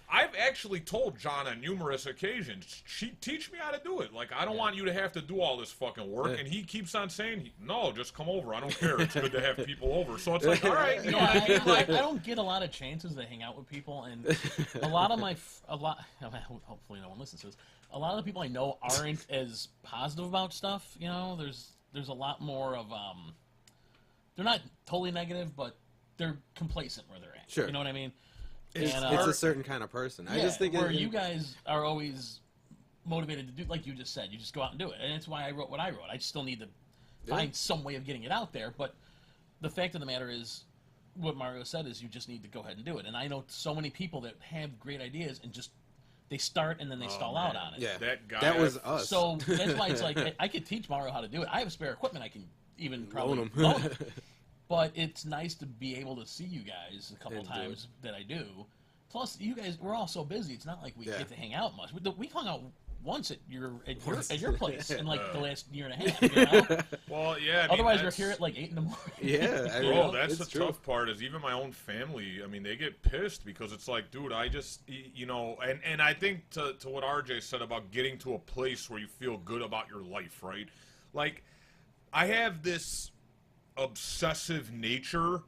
I've actually told John on numerous occasions, teach me how to do it. Like, I don't want you to have to do all this fucking work. And he keeps on saying, no, just come over. I don't care. It's good to have people over. So it's like, all right, what I mean? Like, I don't get a lot of chances to hang out with people, and a lot of hopefully no one listens to this. A lot of the people I know aren't as positive about stuff. There's a lot more of they're not totally negative, but they're complacent where they're at. Sure. You know what I mean? It's a certain kind of person. I just think you guys are always motivated to do, like you just said, you just go out and do it, and that's why I wrote what I wrote. I still need to find some way of getting it out there, but the fact of the matter is, what Mario said is you just need to go ahead and do it. And I know so many people that have great ideas and just they start and then they stall out on it. Yeah, that guy. That was us. So that's why it's like I could teach Mario how to do it. I have spare equipment I can even probably loan him. But it's nice to be able to see you guys a couple times that I do. Plus, you guys, we're all so busy. It's not like we get to hang out much. We hung out once at your place in like the last year and a half. Well, yeah. Otherwise, we're here at like 8 in the morning. Yeah. That's the tough part. Is even my own family. I mean, they get pissed because it's like, dude, I just, and I think to what RJ said about getting to a place where you feel good about your life, right? Like, I have this obsessive nature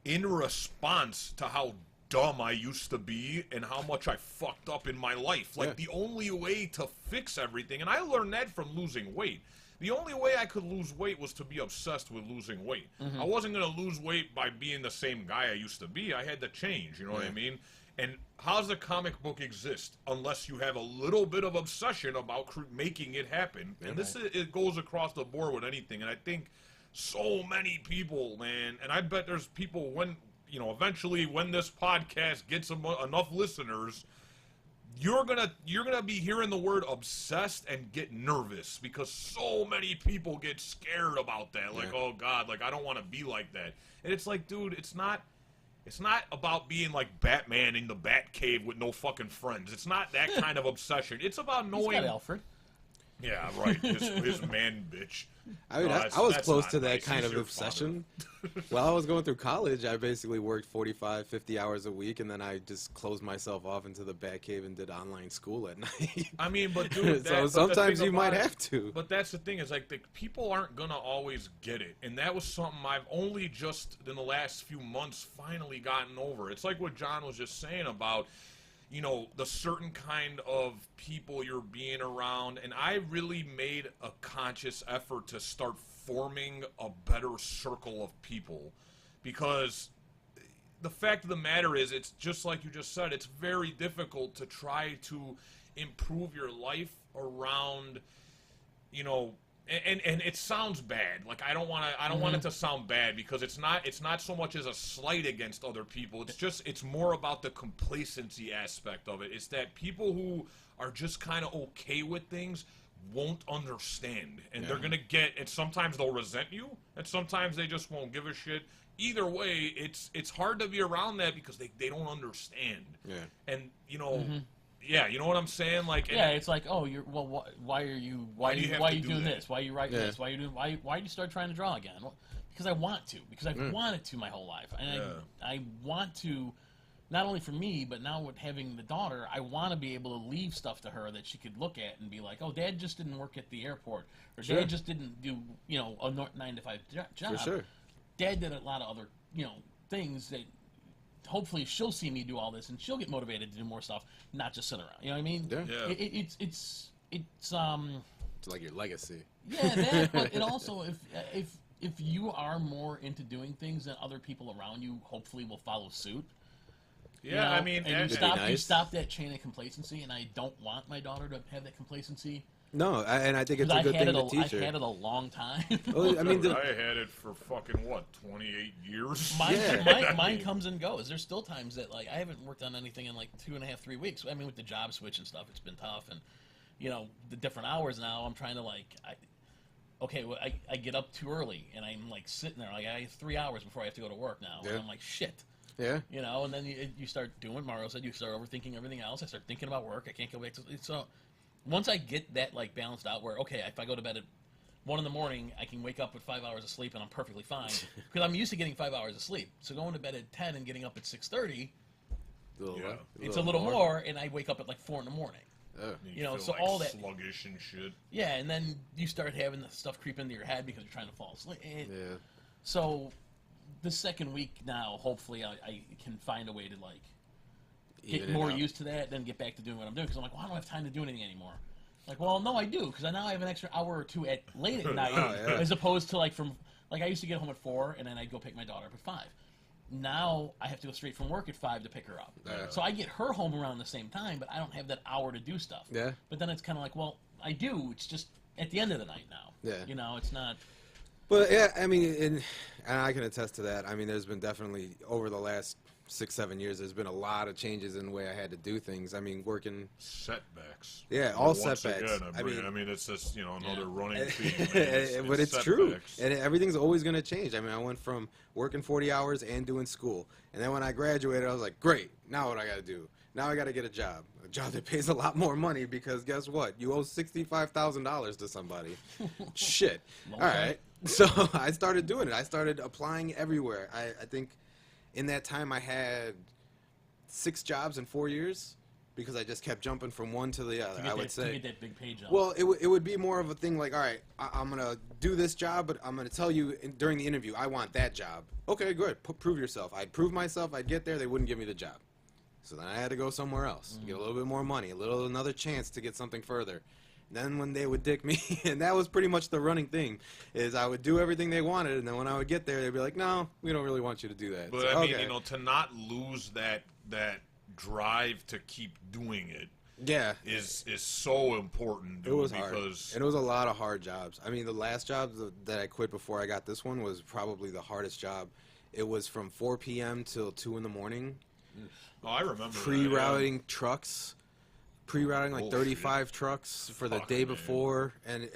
in response to how dumb I used to be and how much I fucked up in my life. Like, the only way to fix everything, and I learned that from losing weight. The only way I could lose weight was to be obsessed with losing weight. Mm-hmm. I wasn't going to lose weight by being the same guy I used to be. I had to change, you know what I mean? And how does a comic book exist unless you have a little bit of obsession about making it happen? And it goes across the board with anything. And I think so many people, man, and I bet there's people eventually when this podcast gets enough listeners, you're gonna be hearing the word obsessed and get nervous because so many people get scared about that. Like, oh God, like I don't want to be like that. And it's like, dude, it's not about being like Batman in the Batcave with no fucking friends. It's not that kind of obsession. It's about knowing. He's got Alfred. Yeah, right. His man bitch. I mean, I was close to that kind of obsession. While I was going through college, I basically worked 45, 50 hours a week, and then I just closed myself off into the Batcave and did online school at night. I mean, but dude, so sometimes you might have to. But that's the thing is, like, people aren't gonna always get it, and that was something I've only just in the last few months finally gotten over. It's like what John was just saying about, the certain kind of people you're being around. And I really made a conscious effort to start forming a better circle of people because, the fact of the matter is, it's just like you just said. It's very difficult to try to improve your life around, you know. And it sounds bad. Like I don't want it to sound bad because it's not so much as a slight against other people. It's more about the complacency aspect of it. It's that people who are just kind of okay with things won't understand, and they're gonna get. And sometimes they'll resent you, and sometimes they just won't give a shit. Either way, it's hard to be around that because they don't understand. Yeah. And you know. Yeah, you know what I'm saying? Like, yeah, it's like, oh, why are you doing this? Why are you writing this? Why did you start trying to draw again? Well, because I want to. Because I've wanted to my whole life, and I want to, not only for me, but now with having the daughter, I want to be able to leave stuff to her that she could look at and be like, oh, Dad just didn't work at the airport, or Dad just didn't do a 9-to-5 job. For sure. Dad did a lot of other things that. Hopefully she'll see me do all this and she'll get motivated to do more stuff, not just sit around. You know what I mean? Yeah. It's like your legacy. Yeah, that. But it also, if you are more into doing things, then other people around you hopefully will follow suit. Yeah, I mean, and you stop that chain of complacency, and I don't want my daughter to have that complacency. No, and I think it's a good thing to teach her. I had it a long time. Well, I mean, I had it for fucking 28 years. Mine comes and goes. There's still times that like I haven't worked on anything in like 2.5, 3 weeks. I mean, with the job switch and stuff, it's been tough, and the different hours now. I'm trying to I get up too early, and I'm like sitting there like I have 3 hours before I have to go to work now, and I'm like shit. Yeah. And then you start doing what Mario said. You start overthinking everything else. I start thinking about work. I can't go back to so. Once I get that like balanced out, where okay, if I go to bed at 1 in, I can wake up with 5 hours of sleep and I'm perfectly fine because I'm used to getting 5 hours of sleep. So going to bed at 10 and getting up at 6:30, it's a little more, and I wake up at like 4 in. So like all that sluggish and shit. Yeah, and then you start having the stuff creep into your head because you're trying to fall asleep. So the second week now, hopefully, I can find a way to like. Get more used to that, then get back to doing what I'm doing. Because I'm like, well, I don't have time to do anything anymore. Like, well, no, I do, because now I have an extra hour or two late at night, as opposed to like I used to get home at 4, and then I'd go pick my daughter up at 5. Now I have to go straight from work at 5 to pick her up. So I get her home around the same time, but I don't have that hour to do stuff. Yeah. But then it's kind of like, well, I do. It's just at the end of the night now. Yeah. It's not. But yeah, I mean, and I can attest to that. I mean, there's been definitely over the last 6-7 years, there's been a lot of changes in the way I had to do things. I mean, working setbacks. Yeah, all setbacks. Again, I mean, it's just another running theme. But it's true, and everything's always going to change. I mean, I went from working 40 hours and doing school, and then when I graduated, I was like, great. Now what I got to do? Now I got to get a job that pays a lot more money because guess what? You owe $65,000 to somebody. Shit. All right. So I started doing it. I started applying everywhere. I think. In that time, I had 6 jobs in 4 years because I just kept jumping from one to the other. I would say. To get that big pay job. Well, it would be more of a thing like, all right, I'm gonna do this job, but I'm gonna tell you during the interview I want that job. Okay, good. Prove yourself. I'd prove myself. I'd get there. They wouldn't give me the job, so then I had to go somewhere else, get a little bit more money, another chance to get something further. Then when they would dick me, and that was pretty much the running thing, is I would do everything they wanted, and then when I would get there, they'd be like, no, we don't really want you to do that. But so, I mean, to not lose that drive to keep doing it is so important. Dude, it was hard. And it was a lot of hard jobs. I mean, the last job that I quit before I got this one was probably the hardest job. It was from 4 p.m. till 2 in. Oh, I remember pre-routing trucks. Pre-routing like 35 trucks for the day before, and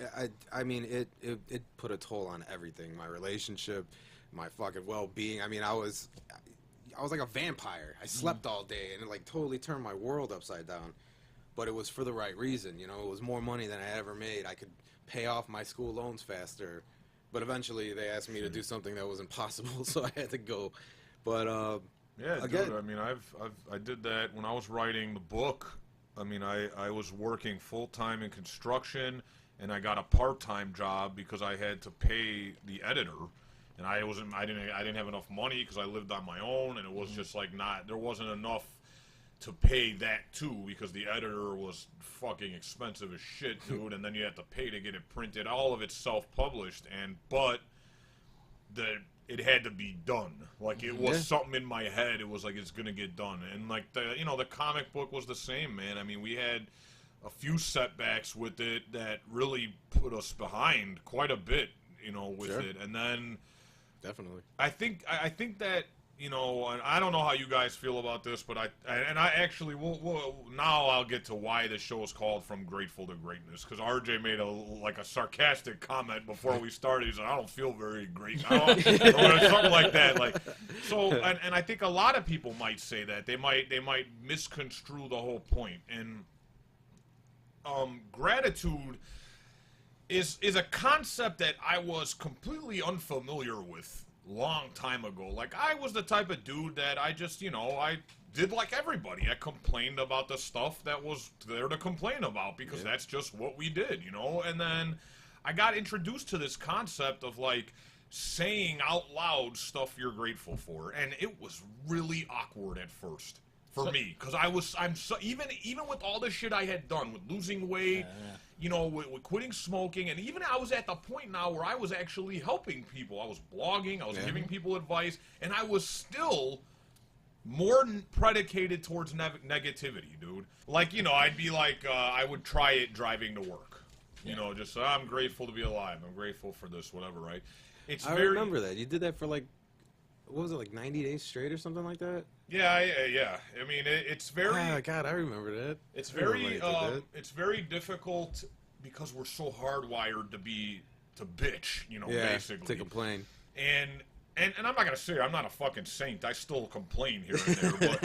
I mean it put a toll on everything, my relationship, my fucking well-being. I mean I was like a vampire. I slept all day, and it like totally turned my world upside down. But it was for the right reason, it was more money than I ever made. I could pay off my school loans faster, but eventually they asked me to do something that was impossible, so I had to go. But yeah, again, dude, I mean I did that when I was writing the book. I mean, I was working full-time in construction, and I got a part-time job because I had to pay the editor, and I didn't have enough money because I lived on my own, and it was just like there wasn't enough to pay that too because the editor was fucking expensive as shit, dude, and then you had to pay to get it printed. All of it's self-published, but it had to be done. Like, it was something in my head. It was like, it's gonna get done. And like the comic book was the same, man. I mean, we had a few setbacks with it that really put us behind quite a bit, with it. And then definitely, I think that, and I don't know how you guys feel about this, but I actually will now I'll get to why the show is called From Grateful to Greatness, because RJ made a sarcastic comment before we started. He's like, I don't feel very great, or something like that. Like, so, and I think a lot of people might say that they might misconstrue the whole point. And gratitude is a concept that I was completely unfamiliar with long time ago. Like, I was the type of dude that I just, I did like everybody. I complained about the stuff that was there to complain about, because that's just what we did, And then I got introduced to this concept of, like, saying out loud stuff you're grateful for, and it was really awkward at first for me, because I'm so, even with all the shit I had done, with losing weight, with quitting smoking, and even I was at the point now where I was actually helping people. I was blogging, I was giving people advice, and I was still more predicated towards negativity, dude. Like, I'd be like, I would try it driving to work. Just, I'm grateful to be alive, I'm grateful for this, whatever, right? I remember that. You did that for, like, what was it, like 90 days straight or something like that? Yeah. I mean, it's very... God, I remember that. It's very difficult because we're so hardwired to bitch, basically. To complain. And I'm not going to say I'm not a fucking saint. I still complain here and there.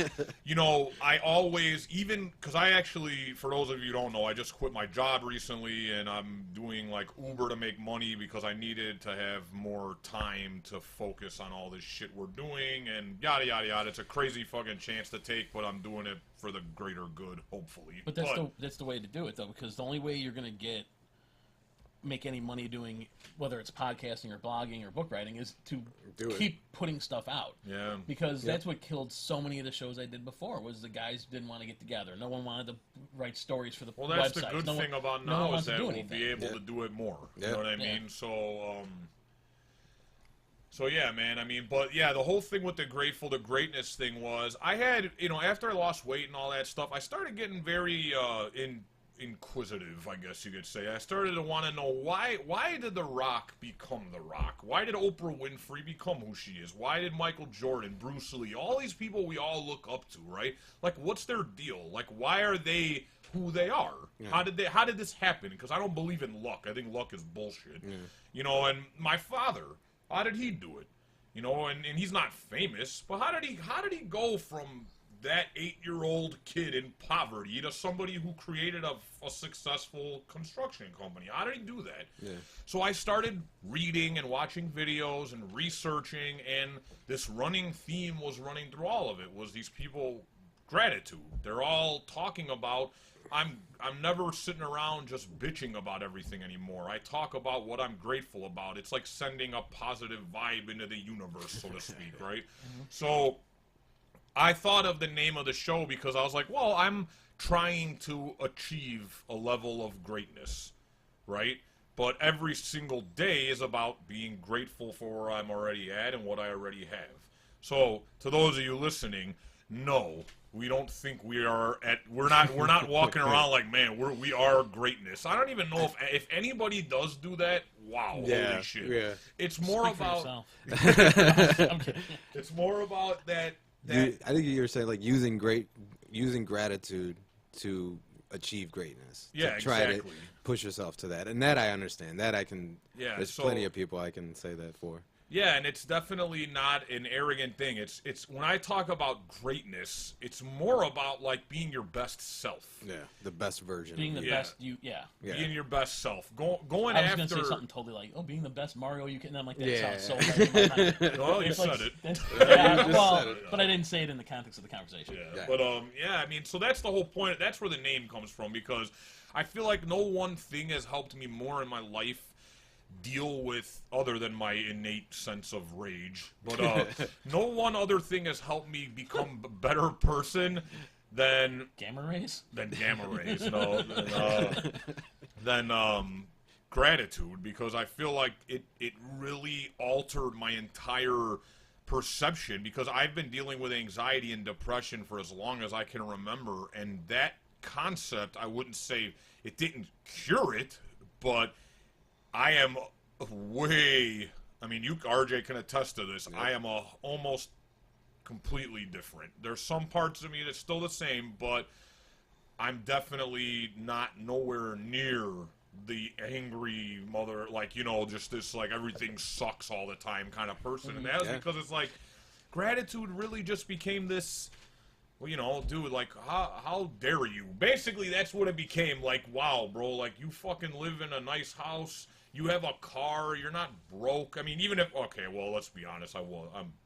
But, I always, even, because I actually, for those of you who don't know, I just quit my job recently, and I'm doing, like, Uber to make money because I needed to have more time to focus on all this shit we're doing, and yada, yada, yada. It's a crazy fucking chance to take, but I'm doing it for the greater good, hopefully. But that's the way to do it, though, because the only way you're going to make any money doing, whether it's podcasting or blogging or book writing, is to keep putting stuff out. Yeah. Because that's what killed so many of the shows I did before, was the guys didn't want to get together. No one wanted to write stories for the website. Well, that's the good thing about now, is that we'll be able to do it more. You know what I mean? So yeah, man, I mean, but yeah, the whole thing with the Grateful to Greatness thing was, I had, after I lost weight and all that stuff, I started getting very inquisitive, I guess you could say. I started to want to know why did The Rock become The Rock? Why did Oprah Winfrey become who she is? Why did Michael Jordan, Bruce Lee, all these people we all look up to, right? Like, what's their deal? Like, why are they who they are? Yeah. How did this happen? Because I don't believe in luck. I think luck is bullshit. Yeah. And my father, how did he do it? And he's not famous, but how did he go from that 8-year-old kid in poverty to somebody who created a successful construction company? How did he do that? Yeah. So I started reading and watching videos and researching, and this running theme was running through all of it, was these people, gratitude. They're all talking about, I'm never sitting around just bitching about everything anymore. I talk about what I'm grateful about. It's like sending a positive vibe into the universe, so to speak, right? So I thought of the name of the show because I was like, well, I'm trying to achieve a level of greatness, right? But every single day is about being grateful for where I'm already at and what I already have. So, to those of you listening, no, we don't think we are we're not walking around like, man, we are greatness. I don't even know if anybody does do that. Wow, holy shit. Yeah. It's more about it's more about that. I think you were saying, like, using gratitude to achieve greatness. Yeah, to try to push yourself to that, and that I understand. That I can. Yeah, there's plenty of people I can say that for. Yeah, and it's definitely not an arrogant thing. It's when I talk about greatness, it's more about, like, being your best self. Yeah, the best version. Being the best you. Yeah. Being your best self. Going I was after. Gonna say something totally like, being the best Mario you can. And I'm like, that sounds so bad. Well, you said it. But I didn't say it in the context of the conversation. Yeah. But I mean, so that's the whole point. That's where the name comes from, because I feel like no one thing has helped me more in my life deal with, other than my innate sense of rage, but no one other thing has helped me become a better person than gamma rays. No, than gratitude, because I feel like it really altered my entire perception, because I've been dealing with anxiety and depression for as long as I can remember, and that concept, I wouldn't say it didn't cure it, but I am way, I mean, you, RJ, can attest to this. I am almost completely different. There's some parts of me that's still the same, but I'm definitely not nowhere near the angry mother, like, you know, just this, like, everything sucks all the time kind of person. And that's because it's like, gratitude really just became this, well, you know, dude, like, how dare you? Basically, that's what it became. Like, wow, bro, like, you fucking live in a nice house, you have a car, you're not broke. I mean, even if, okay, well, let's be honest, I'm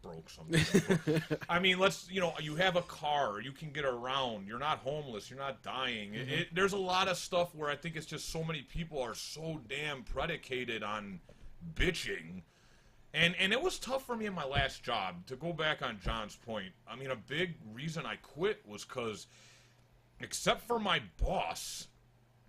broke sometimes. But, I mean, you know, you have a car, you can get around, you're not homeless, you're not dying. There's a lot of stuff where I think it's just so many people are so damn predicated on bitching. And it was tough for me in my last job. To go back on John's point, I mean, a big reason I quit was because, except for my boss,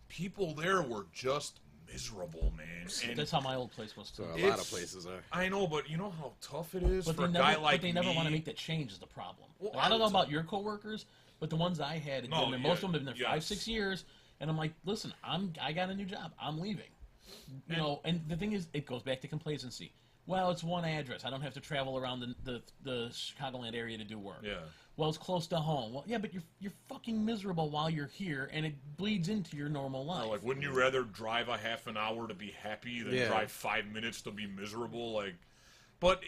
people there were just miserable, man. And that's how my old place was too. A lot of places are. I know, but you know how tough it is for a guy like me? But they never want to make that change is the problem. Well, I don't know about your coworkers, but the ones I had, and most of them have been there 5-6 years, and I'm like, listen, I got a new job. I'm leaving. You know, and the thing is, it goes back to complacency. Well, it's one address. I don't have to travel around the Chicagoland area to do work. Yeah. Well, it's close to home. Well, yeah, but you're fucking miserable while you're here, and it bleeds into your normal life. Like, wouldn't you rather drive a half an hour to be happy than drive 5 minutes to be miserable? Like, but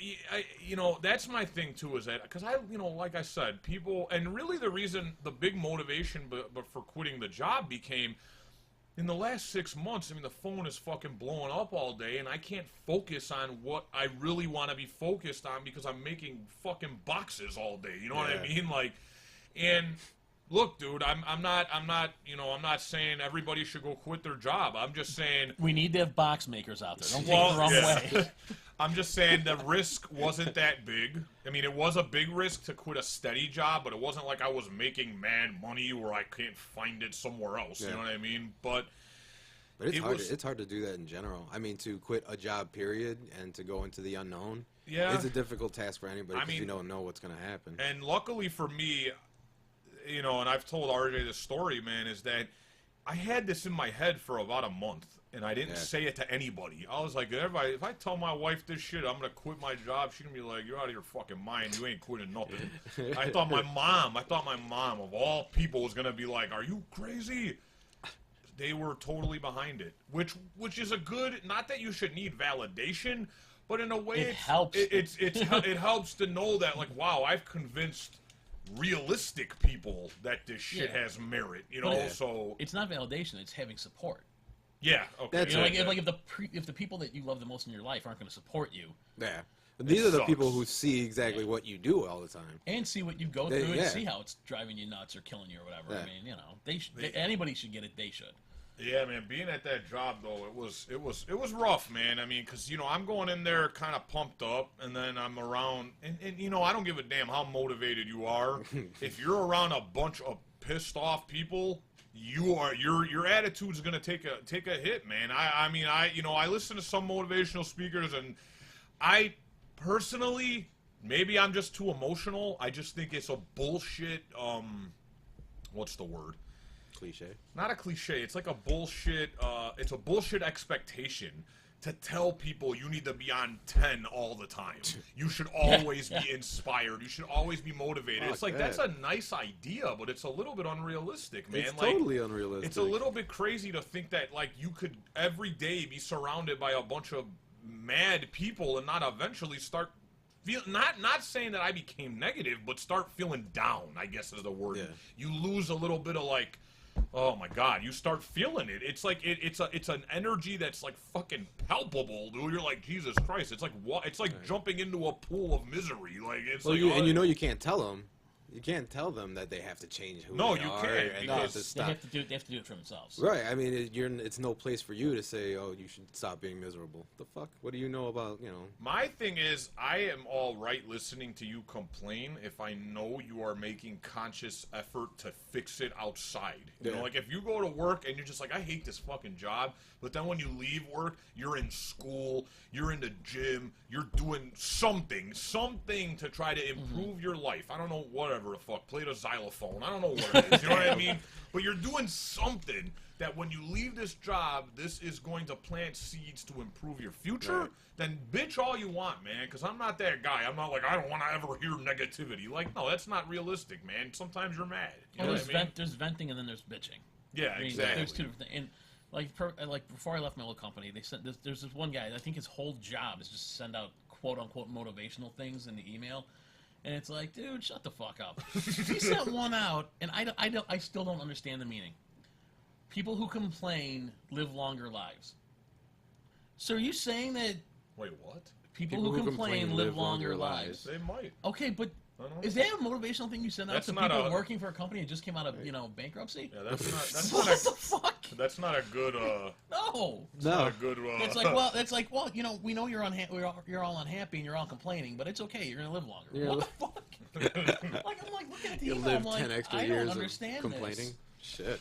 you know, that's my thing too. Is that because you know, like I said, people, and really the reason, the big motivation, but for quitting the job became, in the last 6 months, I mean, the phone is fucking blowing up all day, and I can't focus on what I really want to be focused on because I'm making fucking boxes all day. You know what I mean? Like, and look, dude, I'm not, you know, I'm not saying everybody should go quit their job. I'm just saying we need to have box makers out there. Don't take it the wrong way. I'm just saying the risk wasn't that big. I mean, it was a big risk to quit a steady job, but it wasn't like I was making mad money where I can't find it somewhere else. You know what I mean? But it's hard to do that in general. I mean, to quit a job, period, and to go into the unknown. Yeah, it's a difficult task for anybody because you don't know what's going to happen. And luckily for me, you know, and I've told RJ this story, man, is that I had this in my head for about a month. And I didn't say it to anybody. I was like, if I tell my wife this shit, I'm going to quit my job, she's going to be like, you're out of your fucking mind. You ain't quitting nothing. I thought my mom, of all people, was going to be like, are you crazy? They were totally behind it. Which is a good, not that you should need validation, but in a way it helps. It helps to know that, like, wow, I've convinced realistic people that this shit has merit. You know, so it's not validation, it's having support. Yeah, okay. You know, like if the people that you love the most in your life aren't going to support you. Yeah. But these are the people who see exactly what you do all the time. And see what you go through and see how it's driving you nuts or killing you or whatever. I mean, you know, anybody should get it, they should. Yeah, man, being at that job though, it was rough, man. I mean, cuz you know, I'm going in there kind of pumped up, and then I'm around and you know, I don't give a damn how motivated you are. If you're around a bunch of pissed off people, your attitude's gonna take a hit, man. I mean, you know, I listen to some motivational speakers, and I personally, maybe I'm just too emotional. I just think it's a bullshit. What's the word? Cliche. Not a cliche. It's like a bullshit. It's a bullshit expectation to tell people you need to be on 10 all the time. You should always be inspired. You should always be motivated. It's like, that's a nice idea, but it's a little bit unrealistic, man. It's like, totally unrealistic. It's a little bit crazy to think that, like, you could every day be surrounded by a bunch of mad people and not eventually start not saying that I became negative, but start feeling down, I guess is the word. Yeah. You lose a little bit of, like, oh my God, you start feeling it. It's like it's an energy that's like fucking palpable, dude. You're like, Jesus Christ. It's like jumping into a pool of misery. Like, it's and you know you can't tell them. You can't tell them that they have to change who No, they you are can't, and because they have to They stop. have to do it for themselves. Right. I mean, it's no place for you to say, "Oh, you should stop being miserable." The fuck? What do you know about, My thing is, I am all right listening to you complain if I know you are making conscious effort to fix it outside. You know, like if you go to work and you're just like, I hate this fucking job, but then when you leave work, you're in school, you're in the gym, you're doing something to try to improve your life. I don't know, whatever the fuck, play the xylophone. I don't know what it is. You know what I mean? But you're doing something that when you leave this job, this is going to plant seeds to improve your future. Right. Then bitch all you want, man, because I'm not that guy. I'm not like, I don't want to ever hear negativity. Like, no, that's not realistic, man. Sometimes you're mad. You know what I mean? There's venting and then there's bitching. Yeah, I mean, exactly. There's two different things. And like before I left my old company, they sent there's this one guy. I think his whole job is just send out quote unquote motivational things in the email, and it's like, dude, shut the fuck up. He sent one out, and I still don't understand the meaning. People who complain live longer lives. So are you saying that Wait, what? people who complain live longer lives? They might. Okay, but I don't know. is that a motivational thing you send out That's to not people a- working for a company that just came out of bankruptcy? Yeah, that's What not the fuck? that's not a good No. not a good It's like, well, we know you're you're all unhappy and you're all complaining, but it's okay. You're gonna live longer. Yeah. What the fuck? I'm like looking at the You email. live I'm like, 10 extra I years don't of understand complaining. this. Shit.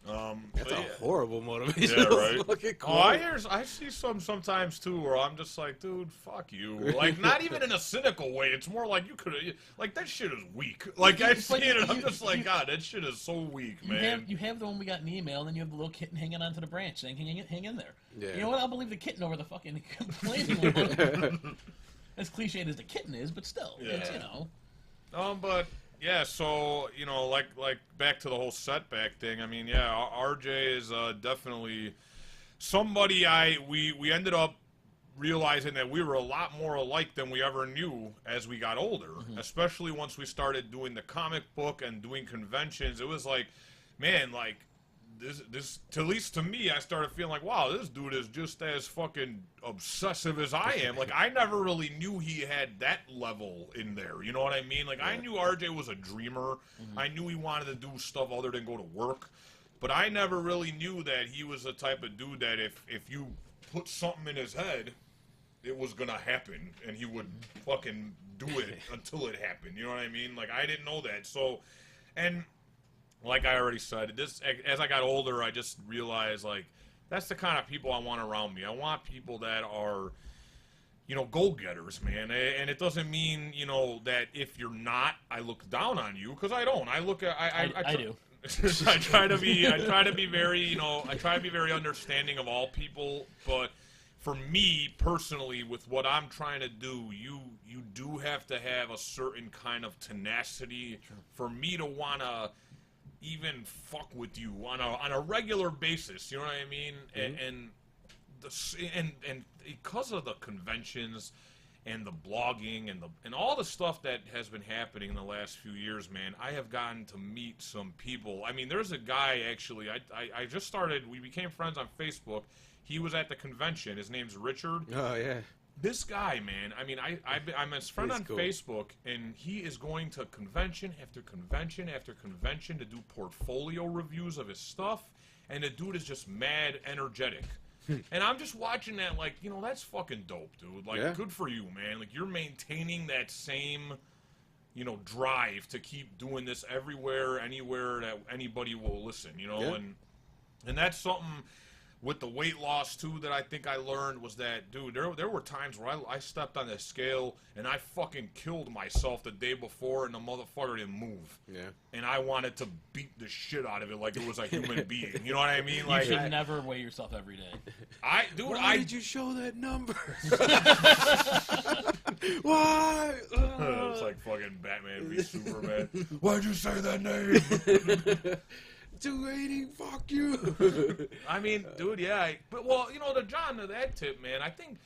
but That's a yeah. horrible motivation. Yeah, right. Fucking Oh, quote. I see sometimes too where I'm just like, dude, fuck you. Like, not even in a cynical way. It's more like you could have, like, that shit is weak. Like, I see it and I'm just like, God, that shit is so weak, man. You have the one we got in the email, then you have the little kitten hanging onto the branch saying, hang in there. Yeah. You know what? I'll believe the kitten over the fucking complaining one. As cliched as the kitten is, but still, it's, But yeah, so like back to the whole setback thing. I mean, yeah, RJ is definitely somebody we ended up realizing that we were a lot more alike than we ever knew as we got older. Especially once we started doing the comic book and doing conventions. It was like, man, like this at least to me, I started feeling like, wow, this dude is just as fucking obsessive as I am. Like, I never really knew he had that level in there. You know what I mean? Like, I knew RJ was a dreamer. I knew he wanted to do stuff other than go to work. But I never really knew that he was the type of dude that if you put something in his head, it was gonna happen, and he would fucking do it until it happened. You know what I mean? Like, I didn't know that. So, and like I already said, as I got older, I just realized, like, that's the kind of people I want around me. I want people that are, go-getters, man. And it doesn't mean, that if you're not, I look down on you, because I don't. I look at, I do. I try to be very understanding of all people, but for me personally, with what I'm trying to do, you do have to have a certain kind of tenacity for me to wanna even fuck with you on a regular basis. You know what I mean? And because of the conventions and the blogging and all the stuff that has been happening in the last few years, man, I have gotten to meet some people. I mean, there's a guy, actually, I just started, we became friends on Facebook. He was at the convention. His name's Richard. Oh, yeah. This guy, man, I mean, I'm his friend He's on cool. Facebook, and he is going to convention after convention after convention to do portfolio reviews of his stuff, and the dude is just mad energetic. And I'm just watching that like, that's fucking dope, dude. Like, good for you, man. Like, you're maintaining that same, drive to keep doing this everywhere, anywhere that anybody will listen, and that's something with the weight loss too that I think I learned was that, dude, there were times where I stepped on the scale and I fucking killed myself the day before and the motherfucker didn't move. Yeah. And I wanted to beat the shit out of it like it was a human being. You know what I mean? Like, you should never weigh yourself every day. Why did you show that number? Why? It's like fucking Batman v Superman. Why'd you say that name? 280, fuck you. I mean, dude, yeah. To John, to that tip, man, I think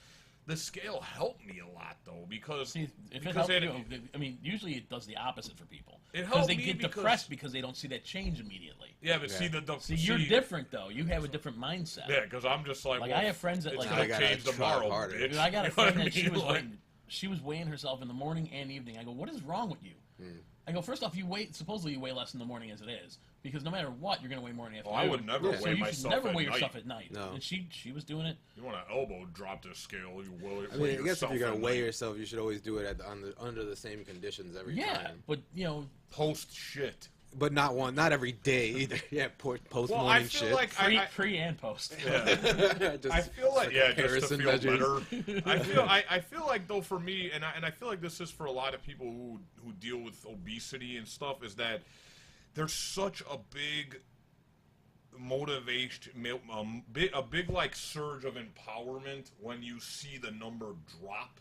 the scale helped me a lot, though, because if it helps you, I mean, usually it does the opposite for people. It helped they me get depressed because they don't see that change immediately. Yeah, but see, you're different, though. You have a different mindset. Yeah, because I'm just like, I have friends that, it's like, gonna change tomorrow, bitch. Dude, I got a friend that she was weighing herself in the morning and evening. I go, what is wrong with you? I go, first off, supposedly you weigh less in the morning as it is, because no matter what, you're going to weigh more in the afternoon. I would never so weigh you myself should never at weigh night. yourself at night. No. And she was doing it. You want to elbow drop the scale, you will. I mean, I guess if you're gonna weigh yourself, you should always do it under the same conditions every time. But you know, post shit. But not every day either. Yeah, post Well, morning I feel shit. like pre and post. Yeah. Just I feel like just to comparison feel measures. better. I feel like though for me, and I feel like this is for a lot of people who deal with obesity and stuff, is that there's such a big motivation, a big like surge of empowerment when you see the number drop.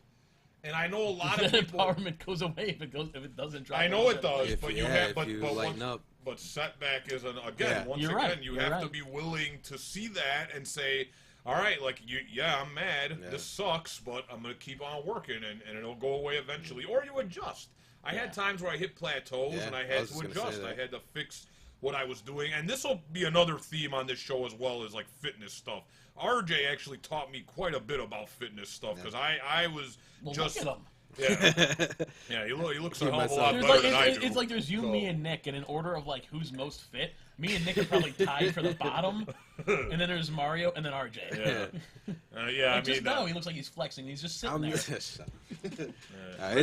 And I know a lot of people. Empowerment goes away if it doesn't drop. I know it does, If, but yeah, you have, if but you but lighten up. But setback is once You're again right. you You're have to right. be willing to see that and say, all right, like I'm mad. Yeah. This sucks, but I'm gonna keep on working, and it'll go away eventually. Or you adjust. I had times where I hit plateaus, Yeah, and I I had was to just gonna say adjust. I that. had to fix what I was doing, and this will be another theme on this show as well as like fitness stuff. RJ actually taught me quite a bit about fitness stuff because I was just. Look at him. Yeah, he looks a Keep hell of a myself- lot There's better like, than I do. it's like there's you, me, and Nick, and in order of like who's most fit. Me and Nick are probably tied for the bottom, and then there's Mario, and then RJ. Yeah, yeah. Like just now, he looks like he's flexing. He's just sitting there. It's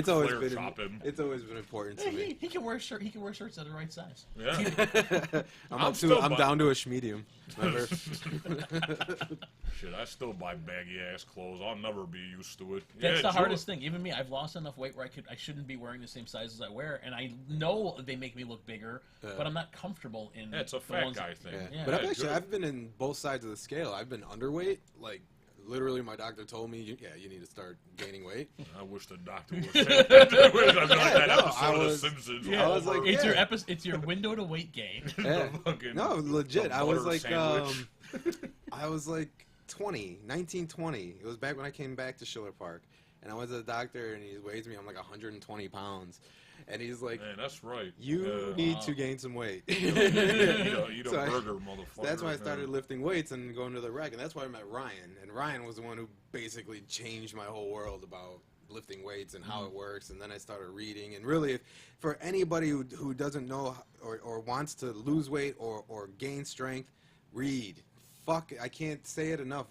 always Flair been chop him. it's always been important to me. He can wear shirt. He can wear shirts at the right size. Yeah. I'm down to a medium. Remember? Shit, I still buy baggy ass clothes. I'll never be used to it. That's the hardest thing. Even me, I've lost enough weight where I shouldn't be wearing the same size as I wear, and I know they make me look bigger, but I'm not comfortable in. Yeah, it's a the fat ones guy that- thing. Yeah. But good. I've been in both sides of the scale. I've been underweight, like literally my doctor told me, you need to start gaining weight. I wish the doctor would say that. I feel like that no, episode I of was- The Simpsons. I was over. like, It's yeah. it's your window to weight gain. Yeah. Fucking- No, legit. the I was butter like sandwich. I was like 19, 20. It was back when I came back to Schiller Park. And I went to the doctor and he weighs me, I'm like 120 pounds. And he's like, Man, that's right. you need to gain some weight. Eat a So burger, motherfucker. That's why I started lifting weights and going to the rec, and that's why I met Ryan. And Ryan was the one who basically changed my whole world about lifting weights and how it works. And then I started reading. And really, for anybody who doesn't know or wants to lose weight or gain strength, read. Fuck, I can't say it enough.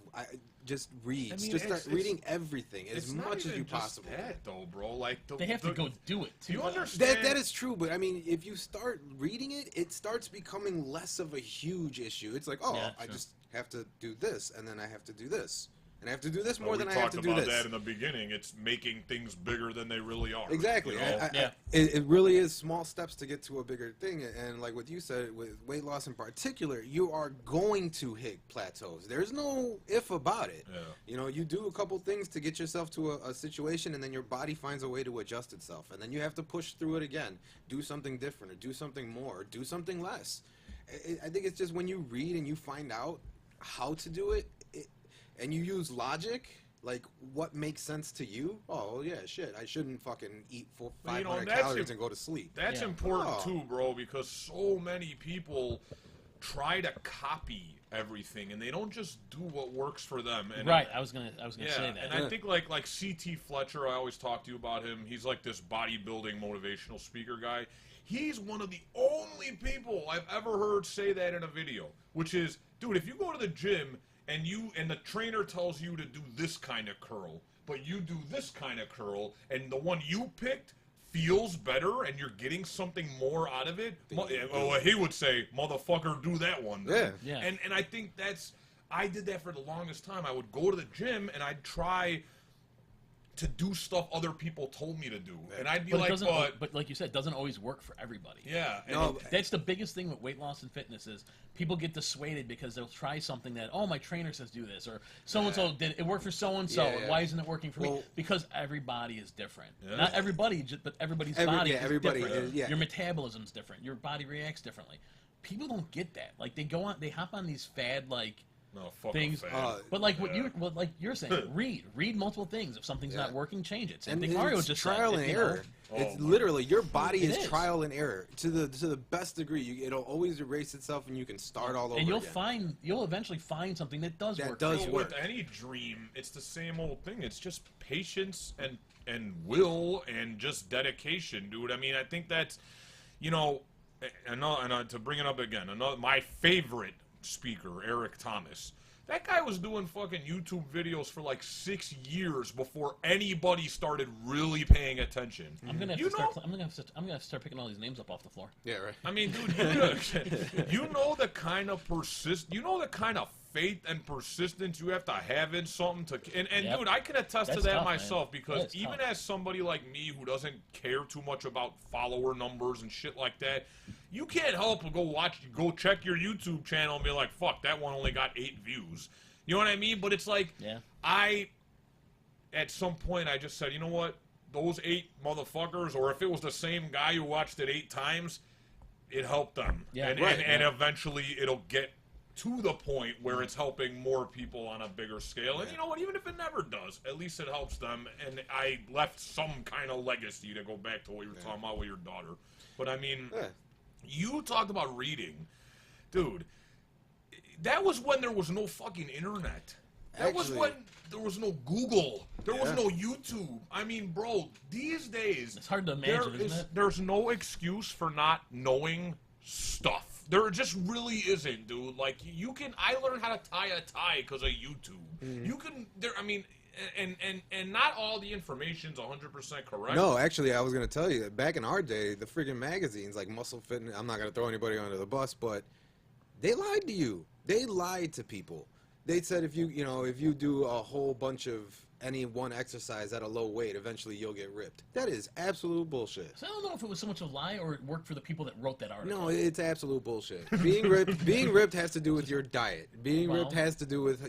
Just read. I mean, Just start it's- reading everything as It's not much as even you just possibly can. that, though, bro. Like They have to go do it too. You understand? That is true, but I mean, if you start reading it, it starts becoming less of a huge issue. It's like, Yeah, I sure. just have to do this, and then I have to do this, and I have to do this Well, more we than I have to do talked this. about that in the beginning. It's making things bigger than they really are. Exactly. You know? It really is small steps to get to a bigger thing. And like what you said, with weight loss in particular, you are going to hit plateaus. There's no if about it. Yeah. You know, you do a couple things to get yourself to a situation, and then your body finds a way to adjust itself. And then you have to push through it again. Do something different, or do something more, or do something less. I think it's just when you read and you find out how to do it, and you use logic, like what makes sense to you. Oh yeah, shit, I shouldn't fucking eat But, 500 that's calories and go to sleep. That's Yeah. important Oh. too, bro, because so many people try to copy everything and they don't just do what works for them. And Right. I was gonna Yeah, say that. and I think like CT Fletcher, I always talk to you about him. He's like this bodybuilding motivational speaker guy. He's one of the only people I've ever heard say that in a video, which is, dude, if you go to the gym and the trainer tells you to do this kind of curl, but you do this kind of curl, and the one you picked feels better and you're getting something more out of it, he would say, motherfucker, do that one then. Yeah. And I think I did that for the longest time. I would go to the gym and I'd try to do stuff other people told me to do. And I'd be But it like, doesn't. But like you said, it doesn't always work for everybody. yeah. And No, That's the biggest thing with weight loss and fitness is people get dissuaded because they'll try something that, my trainer says do this, or so-and-so did it work for so-and-so, Yeah, yeah. why isn't it working for me? Well- Because everybody is different. Yeah. Not everybody, but everybody's Everybody body is different. is- yeah. Your metabolism's different. Your body reacts differently. People don't get that. Like, they hop on these fad, like, No, fuck things. a fan. But like what you're saying, read multiple things. If something's not working, change it. Same And thing Mario it's just trial said. and If, you error. know, It's Oh, my literally your body It is is. trial and error to the best degree. It'll always erase itself, and you can start all over. and again. you'll eventually find something that does That work. does for you. work. With any dream, it's the same old thing. It's just patience and will and just dedication, dude. I mean, I think that's, you know, and to bring it up again, my favorite speaker, Eric Thomas. That guy was doing fucking YouTube videos for like 6 years before anybody started really paying attention. I'm gonna have You to know- start. I'm gonna have to start picking all these names up off the floor. Yeah, right. I mean, dude, you know the kind of faith and persistence you have to have in something to, and Yep. dude, I can attest to That's that tough, man. myself because That is even tough. as somebody like me who doesn't care too much about follower numbers and shit like that, you can't help but go check your YouTube channel and be like, fuck, that one only got 8 views. You know what I mean? But it's like, Yeah. at some point, I just said, you know what? Those 8 motherfuckers, or if it was the same guy who watched it 8 times, it helped them. Yeah. And, Right, and eventually it'll get to the point where it's helping more people on a bigger scale. And you know what? Even if it never does, at least it helps them. And I left some kind of legacy to go back to what you were talking about with your daughter. But I mean, Yeah. you talked about reading. Dude, that was when there was no fucking internet. That was Actually- when there was no Google. There was Yeah. no YouTube. I mean, bro, these days It's hard to imagine, isn't it? there's no excuse for not knowing stuff. There just really isn't, dude. Like I learned how to tie a tie because of YouTube. Mm-hmm. You can I mean, and not all the information's 100% correct. No, actually, I was gonna tell you that back in our day, the friggin' magazines like Muscle Fitness. I'm not gonna throw anybody under the bus, but they lied to you. They lied to people. They said if you do a whole bunch of any one exercise at a low weight, eventually you'll get ripped. That is absolute bullshit. So I don't know if it was so much a lie or it worked for the people that wrote that article. No, it's absolute bullshit. Being ripped has to do with your diet. Being Well, ripped has to do with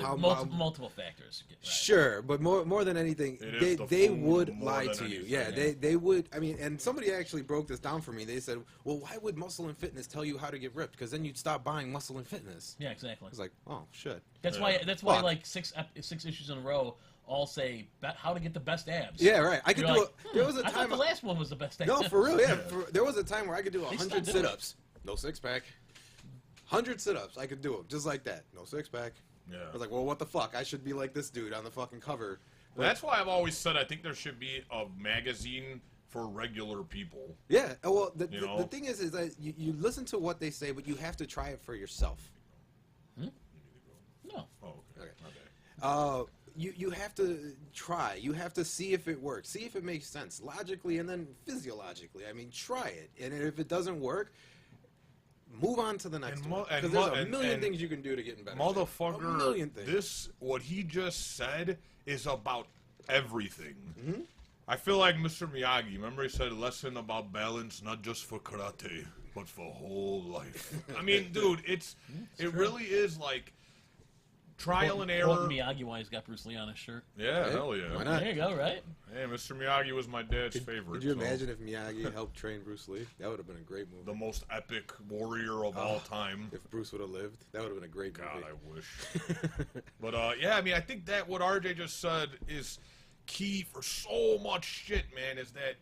how multiple factors. Right. Sure, but more than anything, It is the they food would more lie than to you. anything. Yeah, they would. I mean, and somebody actually broke this down for me. They said, "Well, why would Muscle and Fitness tell you how to get ripped? Because then you'd stop buying Muscle and Fitness." Yeah, exactly. I was like, "Oh shit." That's Yeah. why Fuck. like six issues in a row all say how to get the best abs. Yeah, right. I could You're do. like, There was a I thought time. the last one was the best abs. No, for real. Yeah, there was a time where I could do They still 100 do it. sit-ups, no six-pack. 100 sit-ups, I could do them just like that, no six-pack. Yeah. I was like, well, what the fuck? I should be like this dude on the fucking cover. Well, that's why I've always said I think there should be a magazine for regular people. Yeah. Well, the know? thing is that you listen to what they say, but you have to try it for yourself. No. Oh, okay. Okay. My bad. You have to try. You have to see if it works. See if it makes sense logically and then physiologically. I mean, try it. And if it doesn't work, move on to the next And one. mo- and Because mo- there's a and- million and things you can do to get in better shape. Motherfucker, A million things. what he just said is about everything. Mm-hmm. I feel like Mr. Miyagi. Remember he said lesson about balance, not just for karate, but for whole life. I mean, dude, it really is like trial and error. Quote Miyagi while he's got Bruce Lee on his shirt. Yeah, Hey, hell yeah. why not? There you go, right? Hey, Mr. Miyagi was my dad's favorite. Could you so imagine if Miyagi helped train Bruce Lee? That would have been a great movie. the most epic warrior of all time? If Bruce would have lived, that would have been a great God, movie. I wish. But yeah, I mean, I think that what RJ just said is key for so much shit, man. Is that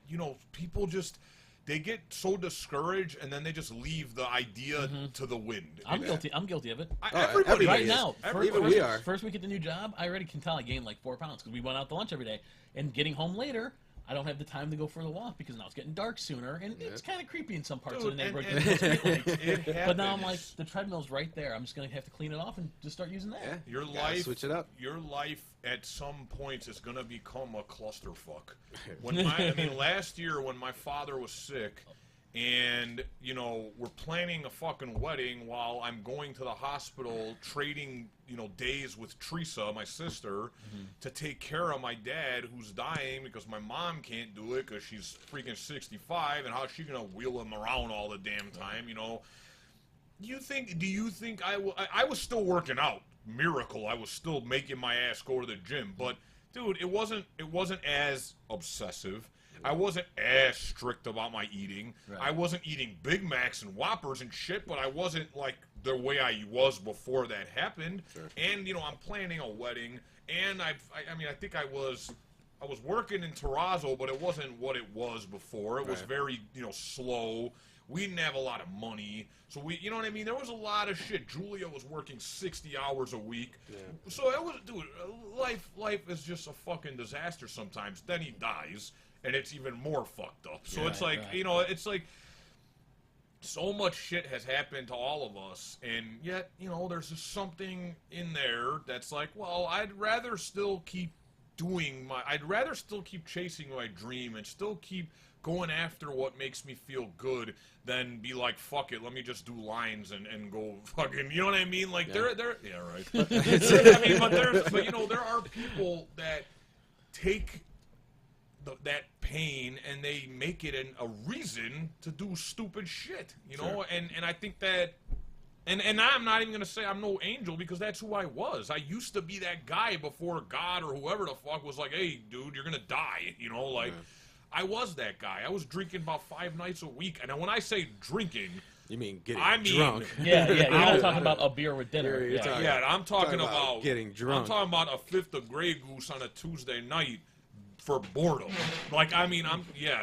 people just they get so discouraged and then they just leave the idea to the wind. I'm guilty. I'm guilty of it. Everybody everybody Right is. now, Even we are. First week at the new job, I already can tell I gained like 4 pounds because we went out to lunch every day. And getting home later, I don't have the time to go for the walk because now it's getting dark sooner, and it's kind of creepy in some parts Dude, of the neighborhood. and- 'cause it's supposed to be It lights. But now I'm like, happens. the treadmill's right there. I'm just gonna have to clean it off and just start using that. Yeah. Your Gotta life, switch it up. Your life at some points is gonna become a clusterfuck. I mean, last year when my father was sick, and we're planning a fucking wedding while I'm going to the hospital, trading days with Teresa, my sister, to take care of my dad who's dying because my mom can't do it because she's freaking 65, and how's she gonna wheel him around all the damn time? Do you think I was still working out? Miracle, I was still making my ass go to the gym, but dude, it wasn't as obsessive. I wasn't as strict about my eating. Right. I wasn't eating Big Macs and Whoppers and shit, but I wasn't like the way I was before that happened. Sure. And, you know, I'm planning a wedding, and I mean, I think I was working in Terrazzo, but it wasn't what it was before. It was very, you know, slow. We didn't have a lot of money, so you know what I mean? There was a lot of shit. Julia was working 60 hours a week. Yeah. So it was, dude, life is just a fucking disaster sometimes. Then he dies, and it's even more fucked up. So it's like, you know, it's like, so much shit has happened to all of us, and yet, you know, there's just something in there that's like, well, I'd rather still keep chasing my dream and still keep going after what makes me feel good than be like, fuck it, let me just do lines and go fucking, you know what I mean? Like, yeah, right. I mean, but you know, there are people that take that pain and they make it a reason to do stupid shit, you know? Sure. And I think that, and I'm not even going to say I'm no angel, because that's who I was. I used to be that guy before God or whoever the fuck was like, hey, dude, you're going to die, you know? Like, I was that guy. I was drinking about 5 nights a week. And when I say drinking, you mean drunk? Yeah. You're not talking about a beer with dinner. I'm talking about getting drunk. I'm talking about a fifth of Grey Goose on a Tuesday night for boredom. Like, I mean,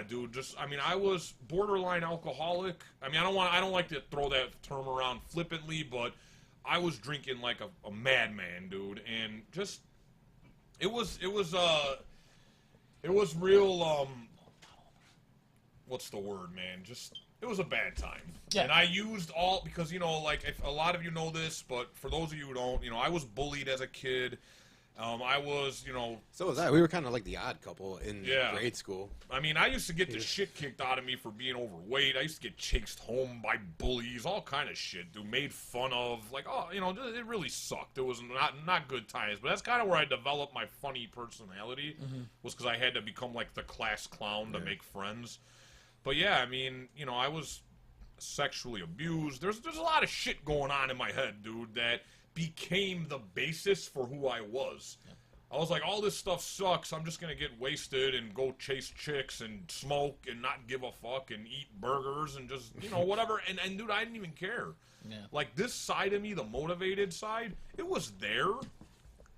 dude. I was borderline alcoholic. I mean, I don't like to throw that term around flippantly, but I was drinking like a madman, dude. And just it was real. What's the word, man? Just, it was a bad time. Yeah. And I used because, you know, like, if a lot of you know this, but for those of you who don't, you know, I was bullied as a kid. I was, you know... So was I. We were kind of like the odd couple in grade school. I mean, I used to get the shit kicked out of me for being overweight. I used to get chased home by bullies, all kind of shit, dude. Made fun of. Like, oh, you know, it really sucked. It was not good times. But that's kind of where I developed my funny personality, was because I had to become, like, the class clown to make friends. But yeah, I mean, you know, I was sexually abused. There's a lot of shit going on in my head, dude, that became the basis for who I was. I was like, all this stuff sucks. I'm just going to get wasted and go chase chicks and smoke and not give a fuck and eat burgers and just, you know, whatever. And dude, I didn't even care. Yeah. Like, this side of me, the motivated side, it was there.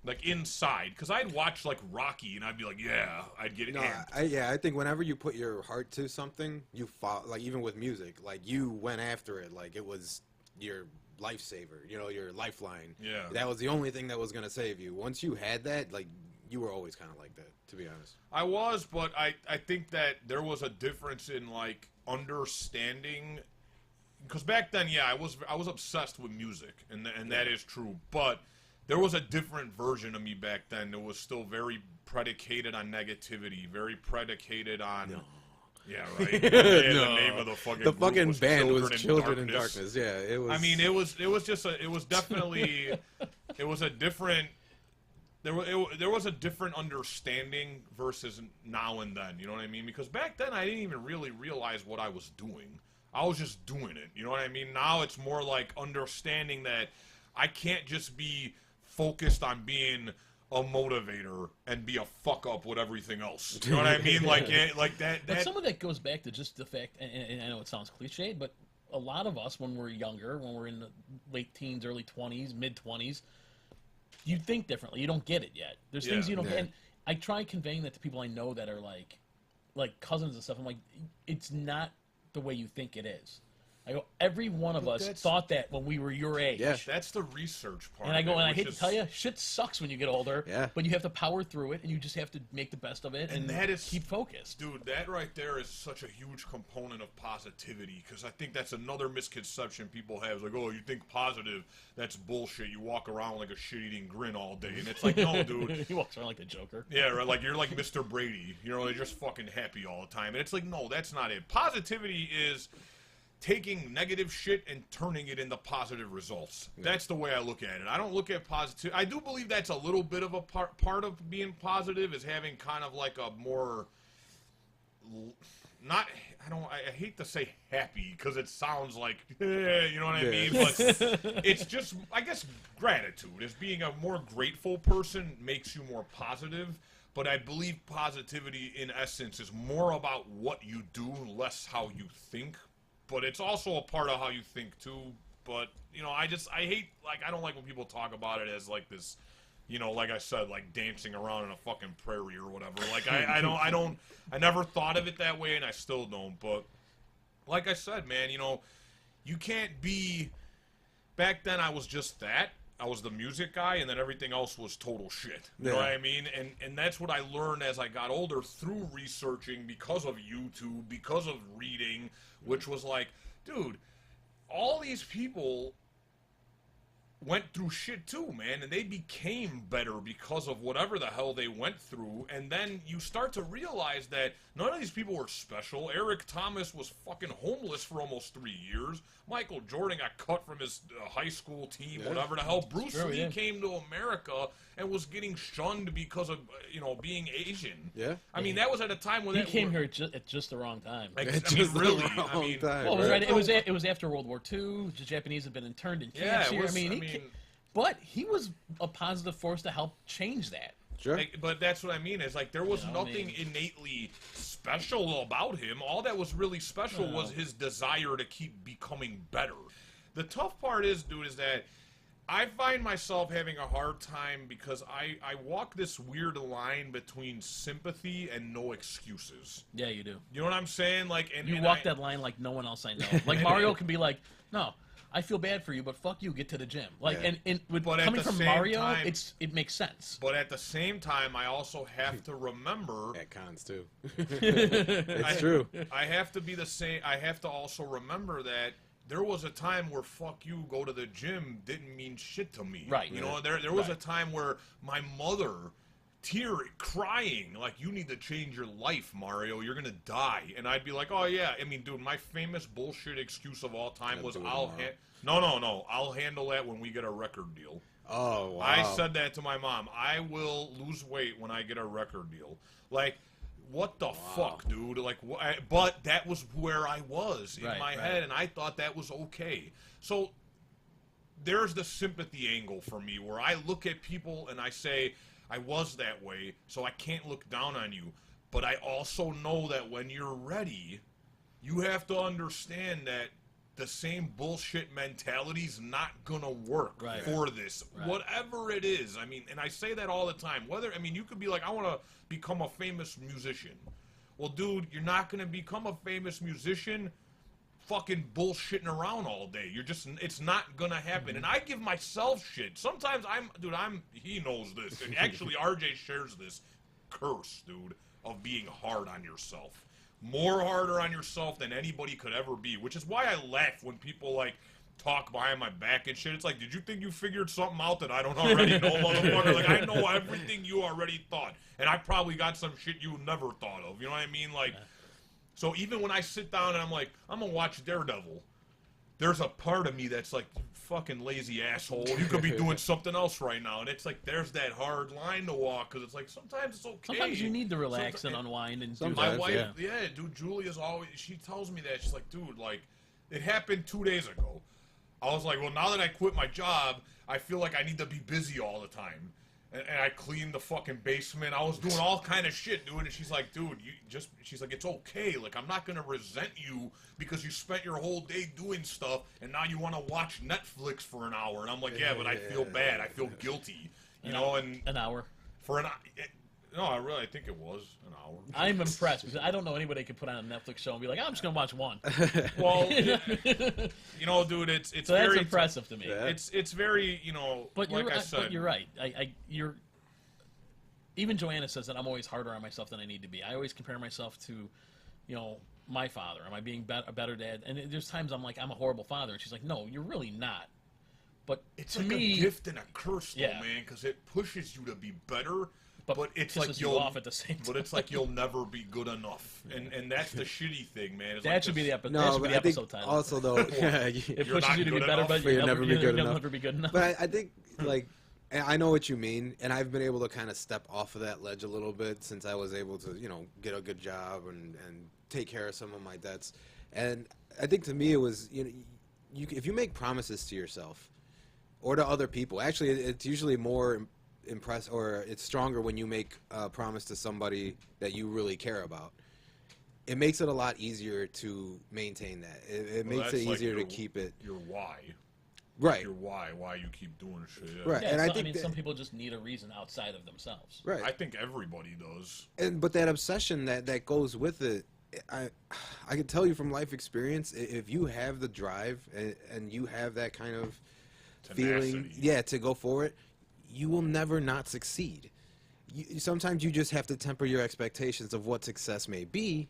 Like, inside. Because I'd watch, like, Rocky, and I'd be like, yeah, I'd get amped. I think whenever you put your heart to something, you follow, like, even with music, like, you went after it. Like, it was your lifesaver, you know, your lifeline. Yeah. That was the only thing that was going to save you. Once you had that, like, you were always kind of like that, to be honest. I was, but I think that there was a difference in, like, understanding. Because back then, yeah, I was obsessed with music, and that is true. But there was a different version of me back then that was still very predicated on negativity, very predicated on... No. Yeah, right. The name of the fucking band was Children in Darkness. Yeah, it was. I mean, it was definitely it was a different. There was a different understanding versus now and then. You know what I mean? Because back then I didn't even really realize what I was doing. I was just doing it. You know what I mean? Now it's more like understanding that I can't just be focused on being a motivator and be a fuck up with everything else. You know what I mean? Like that. But some of that goes back to just the fact, and I know it sounds cliche, but a lot of us, when we're younger, when we're in the late teens, early 20s, mid 20s, you think differently. You don't get it yet. There's things you don't get. And I try conveying that to people I know that are like cousins and stuff. I'm like, it's not the way you think it is. I go, every one of us thought that when we were your age. Yeah, that's the research part. And I go, and I hate to tell you, shit sucks when you get older. Yeah. But you have to power through it, and you just have to make the best of it, and that is, keep focused. Dude, that right there is such a huge component of positivity, because I think that's another misconception people have. It's like, oh, you think positive, that's bullshit. You walk around like a shit-eating grin all day. And it's like, no, dude. He walks around like the Joker. Yeah, right. Like, you're like Mr. Brady. You know, you're just fucking happy all the time. And it's like, no, that's not it. Positivity is taking negative shit and turning it into positive results. Yeah. That's the way I look at it. I don't look at positive. I do believe that's a little bit of a part of being positive, is having kind of like a more not. I hate to say happy, because it sounds like, you know what I mean? But it's just, I guess, gratitude. As being a more grateful person makes you more positive. But I believe positivity, in essence, is more about what you do, less how you think. But it's also a part of how you think, too. But you know, I hate, like, I don't like when people talk about it as like this, you know, like I said, like dancing around in a fucking prairie or whatever. Like I never thought of it that way, and I still don't. But like I said, man, you know, you can't be. Back then, I was just that. I was the music guy, and then everything else was total shit. You know what I mean? And that's what I learned as I got older through researching, because of YouTube, because of reading, which was like, dude, all these people went through shit too, man, and they became better because of whatever the hell they went through. And then you start to realize that none of these people were special. Eric Thomas was fucking homeless for almost 3 years. Michael Jordan got cut from his high school team, whatever the hell. Bruce Lee came to America and was getting shunned because of, you know, being Asian. Yeah. I mean, that was at a time when he came here at just the wrong time. I mean, really. I mean, well, it was after World War II. The Japanese had been interned in camps here. But he was a positive force to help change that. Sure. Like, but that's what I mean. Is like there was nothing innately special about him. All that was really special was his desire to keep becoming better. The tough part is, dude, is that I find myself having a hard time because I walk this weird line between sympathy and no excuses. Yeah, you do. You know what I'm saying? Like, and you walk that line like no one else I know. Like Mario can be like, no, I feel bad for you, but fuck you, get to the gym. Like, and coming from Mario, it makes sense. But at the same time, I also have to remember at cons too. It's true. I have to be the same. I have to also remember that there was a time where fuck you, go to the gym didn't mean shit to me. Right. You know, there was a time where my mother crying, like, you need to change your life, Mario, you're gonna die. And I'd be like, oh yeah. I mean, dude, my famous bullshit excuse of all time was I'll handle that when we get a record deal. Oh, wow. I said that to my mom. I will lose weight when I get a record deal. Like, what the fuck, dude? Like, but that was where I was in my head, and I thought that was okay. So there's the sympathy angle for me, where I look at people and I say, I was that way, so I can't look down on you. But I also know that when you're ready, you have to understand that the same bullshit mentality's not gonna work for this. Whatever it is. I mean, and I say that all the time. You could be like, I want to become a famous musician. Well, dude, you're not gonna become a famous musician fucking bullshitting around all day. It's not gonna happen. And I give myself shit. Sometimes he knows this. And actually, RJ shares this curse, dude, of being hard on yourself. More harder on yourself than anybody could ever be, which is why I laugh when people, like, talk behind my back and shit. It's like, did you think you figured something out that I don't already know, motherfucker? Like, I know everything you already thought, and I probably got some shit you never thought of. You know what I mean? Like, so even when I sit down and I'm like, I'm gonna watch Daredevil, there's a part of me that's like, you fucking lazy asshole, you could be doing something else right now. And it's like, there's that hard line to walk, because it's like, sometimes it's okay. Sometimes you need to relax and unwind. And my wife, dude, Julia's always, she tells me that. She's like, dude, like, it happened 2 days ago. I was like, well, now that I quit my job, I feel like I need to be busy all the time. And I cleaned the fucking basement. I was doing all kind of shit, dude. And she's like, dude, she's like, it's okay. Like, I'm not going to resent you because you spent your whole day doing stuff and now you want to watch Netflix for an hour. And I'm like, yeah, but I feel bad. I feel guilty. You know, and an hour. For an hour. No, I think it was an hour. I'm impressed because I don't know anybody could put on a Netflix show and be like, I'm just gonna watch one. Well, you know, dude, it's so very that's impressive to me. Yeah. It's very, you know, but like I said, but you're right. You're even Joanna says that I'm always harder on myself than I need to be. I always compare myself to, you know, my father. Am I being a better dad? And there's times I'm like, I'm a horrible father, and she's like, no, you're really not. But it's to like me, a gift and a curse, though, man, because it pushes you to be better. But it's like you'll off at the same time. But it's like you'll never be good enough, and that's the shitty thing, man. It's that like should be the episode. No, that should be the episode title. Also, though, it pushes you to be better, but you'll never be good enough. But I think, like, I know what you mean, and I've been able to kind of step off of that ledge a little bit since I was able to, you know, get a good job and take care of some of my debts. And I think to me it was, you know, if you make promises to yourself or to other people, actually, it's usually more or it's stronger when you make a promise to somebody that you really care about. It makes it a lot easier to maintain that. It makes it easier to keep it. Your why. Right. Your why you keep doing shit. Yeah. Right. Yeah, And so, I think mean, some people just need a reason outside of themselves. right. I think everybody does. But that obsession that goes with it, I can tell you from life experience, if you have the drive and you have that kind of feeling, Tenacity. to go for it, you will never not succeed. Sometimes you just have to temper your expectations of what success may be,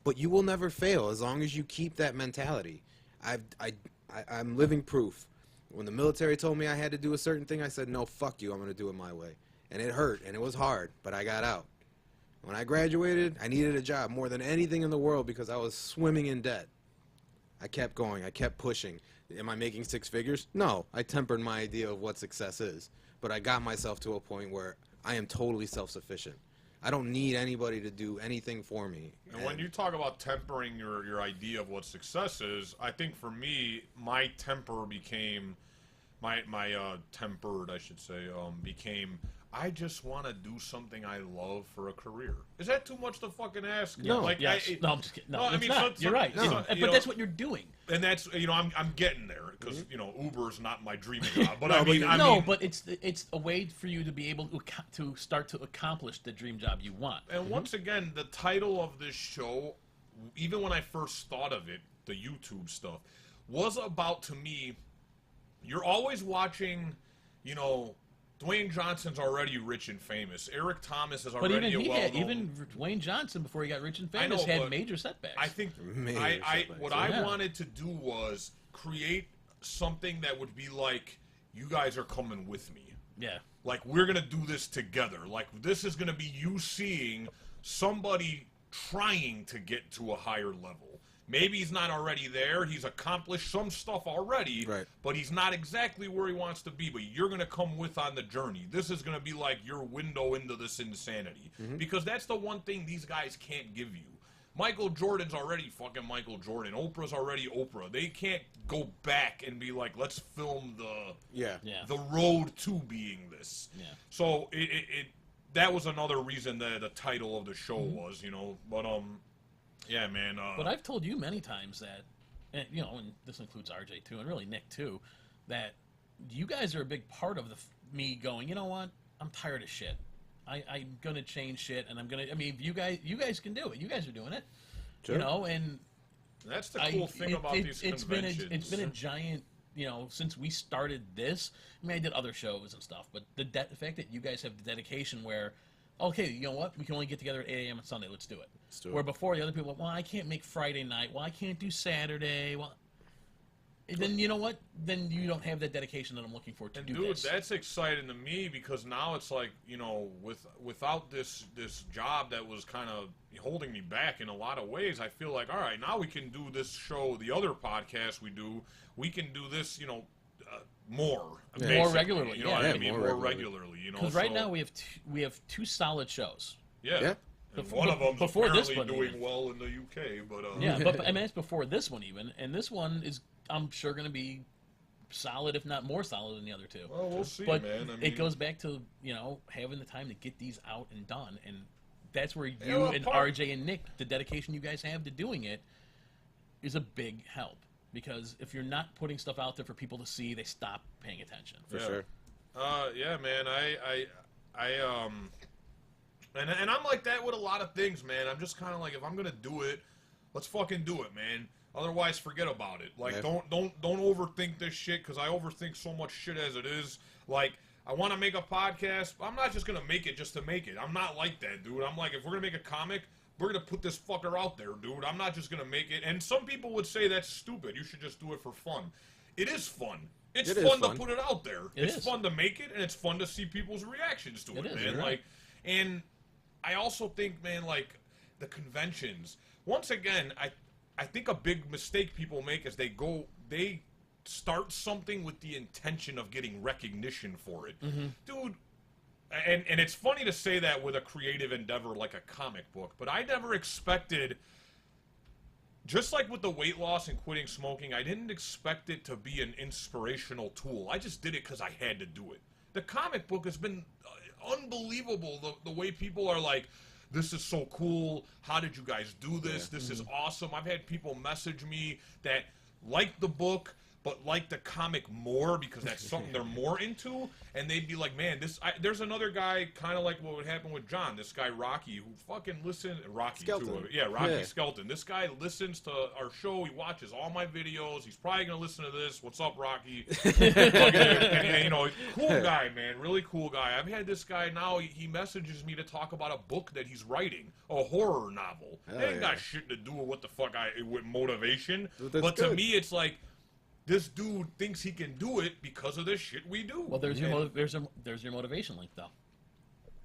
but you will never fail as long as you keep that mentality. I'm living proof. When the military told me I had to do a certain thing, I said, no, fuck you, I'm going to do it my way. And it hurt, and it was hard, but I got out. When I graduated, I needed a job more than anything in the world because I was swimming in debt. I kept going. I kept pushing. Am I making six figures? No. I tempered my idea of what success is. But I got myself to a point where I am totally self-sufficient. I don't need anybody to do anything for me. And when you talk about tempering your idea of what success is, I think for me, my temper became, my tempered, I should say, became, I just want to do something I love for a career. Is that too much to fucking ask? No. Like, Yes. No, I'm just kidding. No, I it's mean, not. You're right. No. But that's what you're doing. And that's, I'm getting there because Uber's not my dream job. But But it's a way for you to be able to start to accomplish the dream job you want. And once again, the title of this show, even when I first thought of it, the YouTube stuff, was about, to me, you're always watching, Dwayne Johnson's already rich and famous. Eric Thomas is already even Dwayne Johnson, before he got rich and famous, had major setbacks. I think what I wanted to do was create something that would be like, you guys are coming with me. Yeah. Like, we're going to do this together. Like, this is going to be you seeing somebody trying to get to a higher level. Maybe he's not already there. He's accomplished some stuff already, right, but he's not exactly where he wants to be. But you're going to come with on the journey. This is going to be like your window into this insanity. Because that's the one thing these guys can't give you. Michael Jordan's already fucking Michael Jordan. Oprah's already Oprah. They can't go back and be like, let's film the road to being this. Yeah. So that was another reason that the title of the show was, But yeah, man. But I've told you many times that, and this includes RJ too, and really Nick too, that you guys are a big part of me going, you know what? I'm tired of shit. I'm gonna change shit, and I'm gonna. I mean, you guys can do it. You guys are doing it. Sure. And that's the cool thing about these conventions. It's been a giant. Since we started this, I mean, I did other shows and stuff, but the fact that you guys have the dedication where, okay, you know what? We can only get together at 8 a.m. on Sunday. Let's do it. Where before, the other people, well, I can't make Friday night. Well, I can't do Saturday. Well, then you know what? Then you don't have that dedication that I'm looking for to do dude, this. That's exciting to me because now it's like, without this job that was kind of holding me back in a lot of ways, I feel like, all right, now we can do this show, the other podcast we do, we can do this, more. Yeah. More regularly. You know what I mean? More regularly. Because right now we have two solid shows. Yeah. And one of them's before apparently this one doing even. well in the UK, but yeah, but I mean, it's before this one even, and this one is, I'm sure, going to be solid, if not more solid than the other two. Well, we'll see, but man. I mean, it goes back to having the time to get these out and done, and that's where you and RJ and Nick, the dedication you guys have to doing it, is a big help. Because if you're not putting stuff out there for people to see, they stop paying attention. For sure. Yeah, man. And I'm like that with a lot of things, man. I'm just kind of like, if I'm gonna do it, let's fucking do it, man. Otherwise, forget about it. Like, don't overthink this shit, because I overthink so much shit as it is. Like, I want to make a podcast. I'm not just gonna make it just to make it. I'm not like that, dude. I'm like, if we're gonna make a comic, we're going to put this fucker out there, dude. I'm not just going to make it. And some people would say that's stupid. You should just do it for fun. It is fun. It's fun to put it out there. It's fun to make it, and it's fun to see people's reactions to it, man. Like, and I also think, man, like, the conventions. Once again, I think a big mistake people make is they start something with the intention of getting recognition for it. Dude, and it's funny to say that with a creative endeavor like a comic book, but I never expected, just like with the weight loss and quitting smoking, I didn't expect it to be an inspirational tool. I just did it because I had to do it. The comic book has been unbelievable, the way people are like, this is so cool, how did you guys do this, this is awesome. I've had people message me that like the book, but like the comic more because that's something they're more into, and they'd be like, man, there's another guy kind of like what would happen with John, this guy Rocky, who fucking Rocky Skelton. too, yeah, Rocky Yeah. Skelton. This guy listens to our show, he watches all my videos, he's probably gonna listen to this. What's up, Rocky? and, you know, cool guy, man, really cool guy. I've had this guy now. He messages me to talk about a book that he's writing, a horror novel. Hell It ain't yeah. got shit to do with what the fuck with motivation. That's But to good. me, it's like this dude thinks he can do it because of the shit we do. Well, there's And- there's your motivation link, though.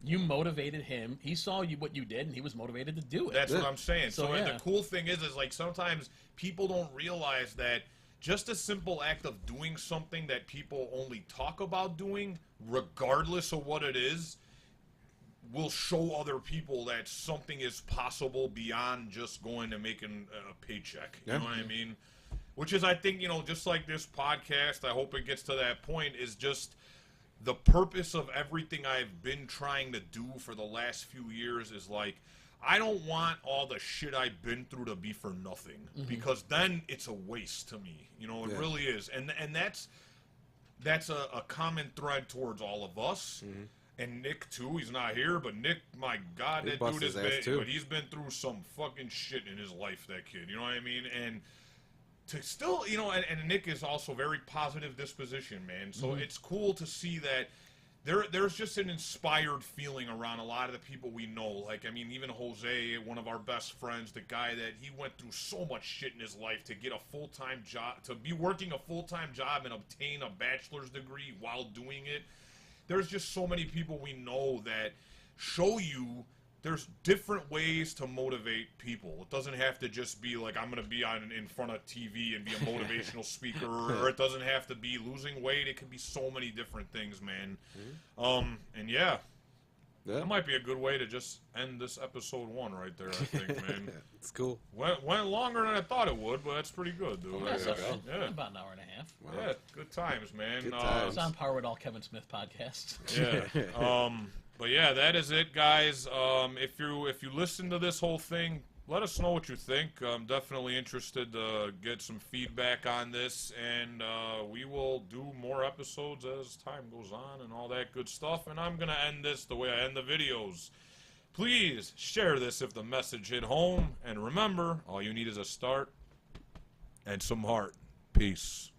You motivated him. He saw you what you did, and he was motivated to do it. That's what I'm saying. So, So, yeah. the cool thing is like sometimes people don't realize that just a simple act of doing something that people only talk about doing, regardless of what it is, will show other people that something is possible beyond just going and making a paycheck. You Yeah. know what I mean? Which is, I think, you know, just like this podcast, I hope it gets to that point, is just the purpose of everything I've been trying to do for the last few years is like, I don't want all the shit I've been through to be for nothing, because then it's a waste to me. You know, it Yeah. really is. And that's a common thread towards all of us. And Nick too. He's not here, but Nick, my God, He that busts dude has his ass, been. too. But he's been through some fucking shit in his life. That kid, you know what I mean? And to still, you know, and Nick is also very positive disposition, man. So it's cool to see that there's just an inspired feeling around a lot of the people we know. Like, I mean, even Jose, one of our best friends, the guy that he went through so much shit in his life to get a full-time job, to be working a full-time job and obtain a bachelor's degree while doing it. There's just so many people we know that show you there's different ways to motivate people. It doesn't have to just be like, I'm going to be in front of TV and be a motivational speaker, or it doesn't have to be losing weight. It can be so many different things, man. And yeah, that might be a good way to just end this episode 1 right there, I think, man. It's cool. Went longer than I thought it would, but that's pretty good, dude. Yeah, so Yeah. about an hour and a half. Wow. Yeah, good times, man. Good times. It's on par with all Kevin Smith podcasts. Yeah. But yeah, that is it, guys. If you listen to this whole thing, let us know what you think. I'm definitely interested to get some feedback on this, and we will do more episodes as time goes on and all that good stuff. And I'm gonna end this the way I end the videos. Please share this if the message hit home, and remember, all you need is a start and some heart. Peace.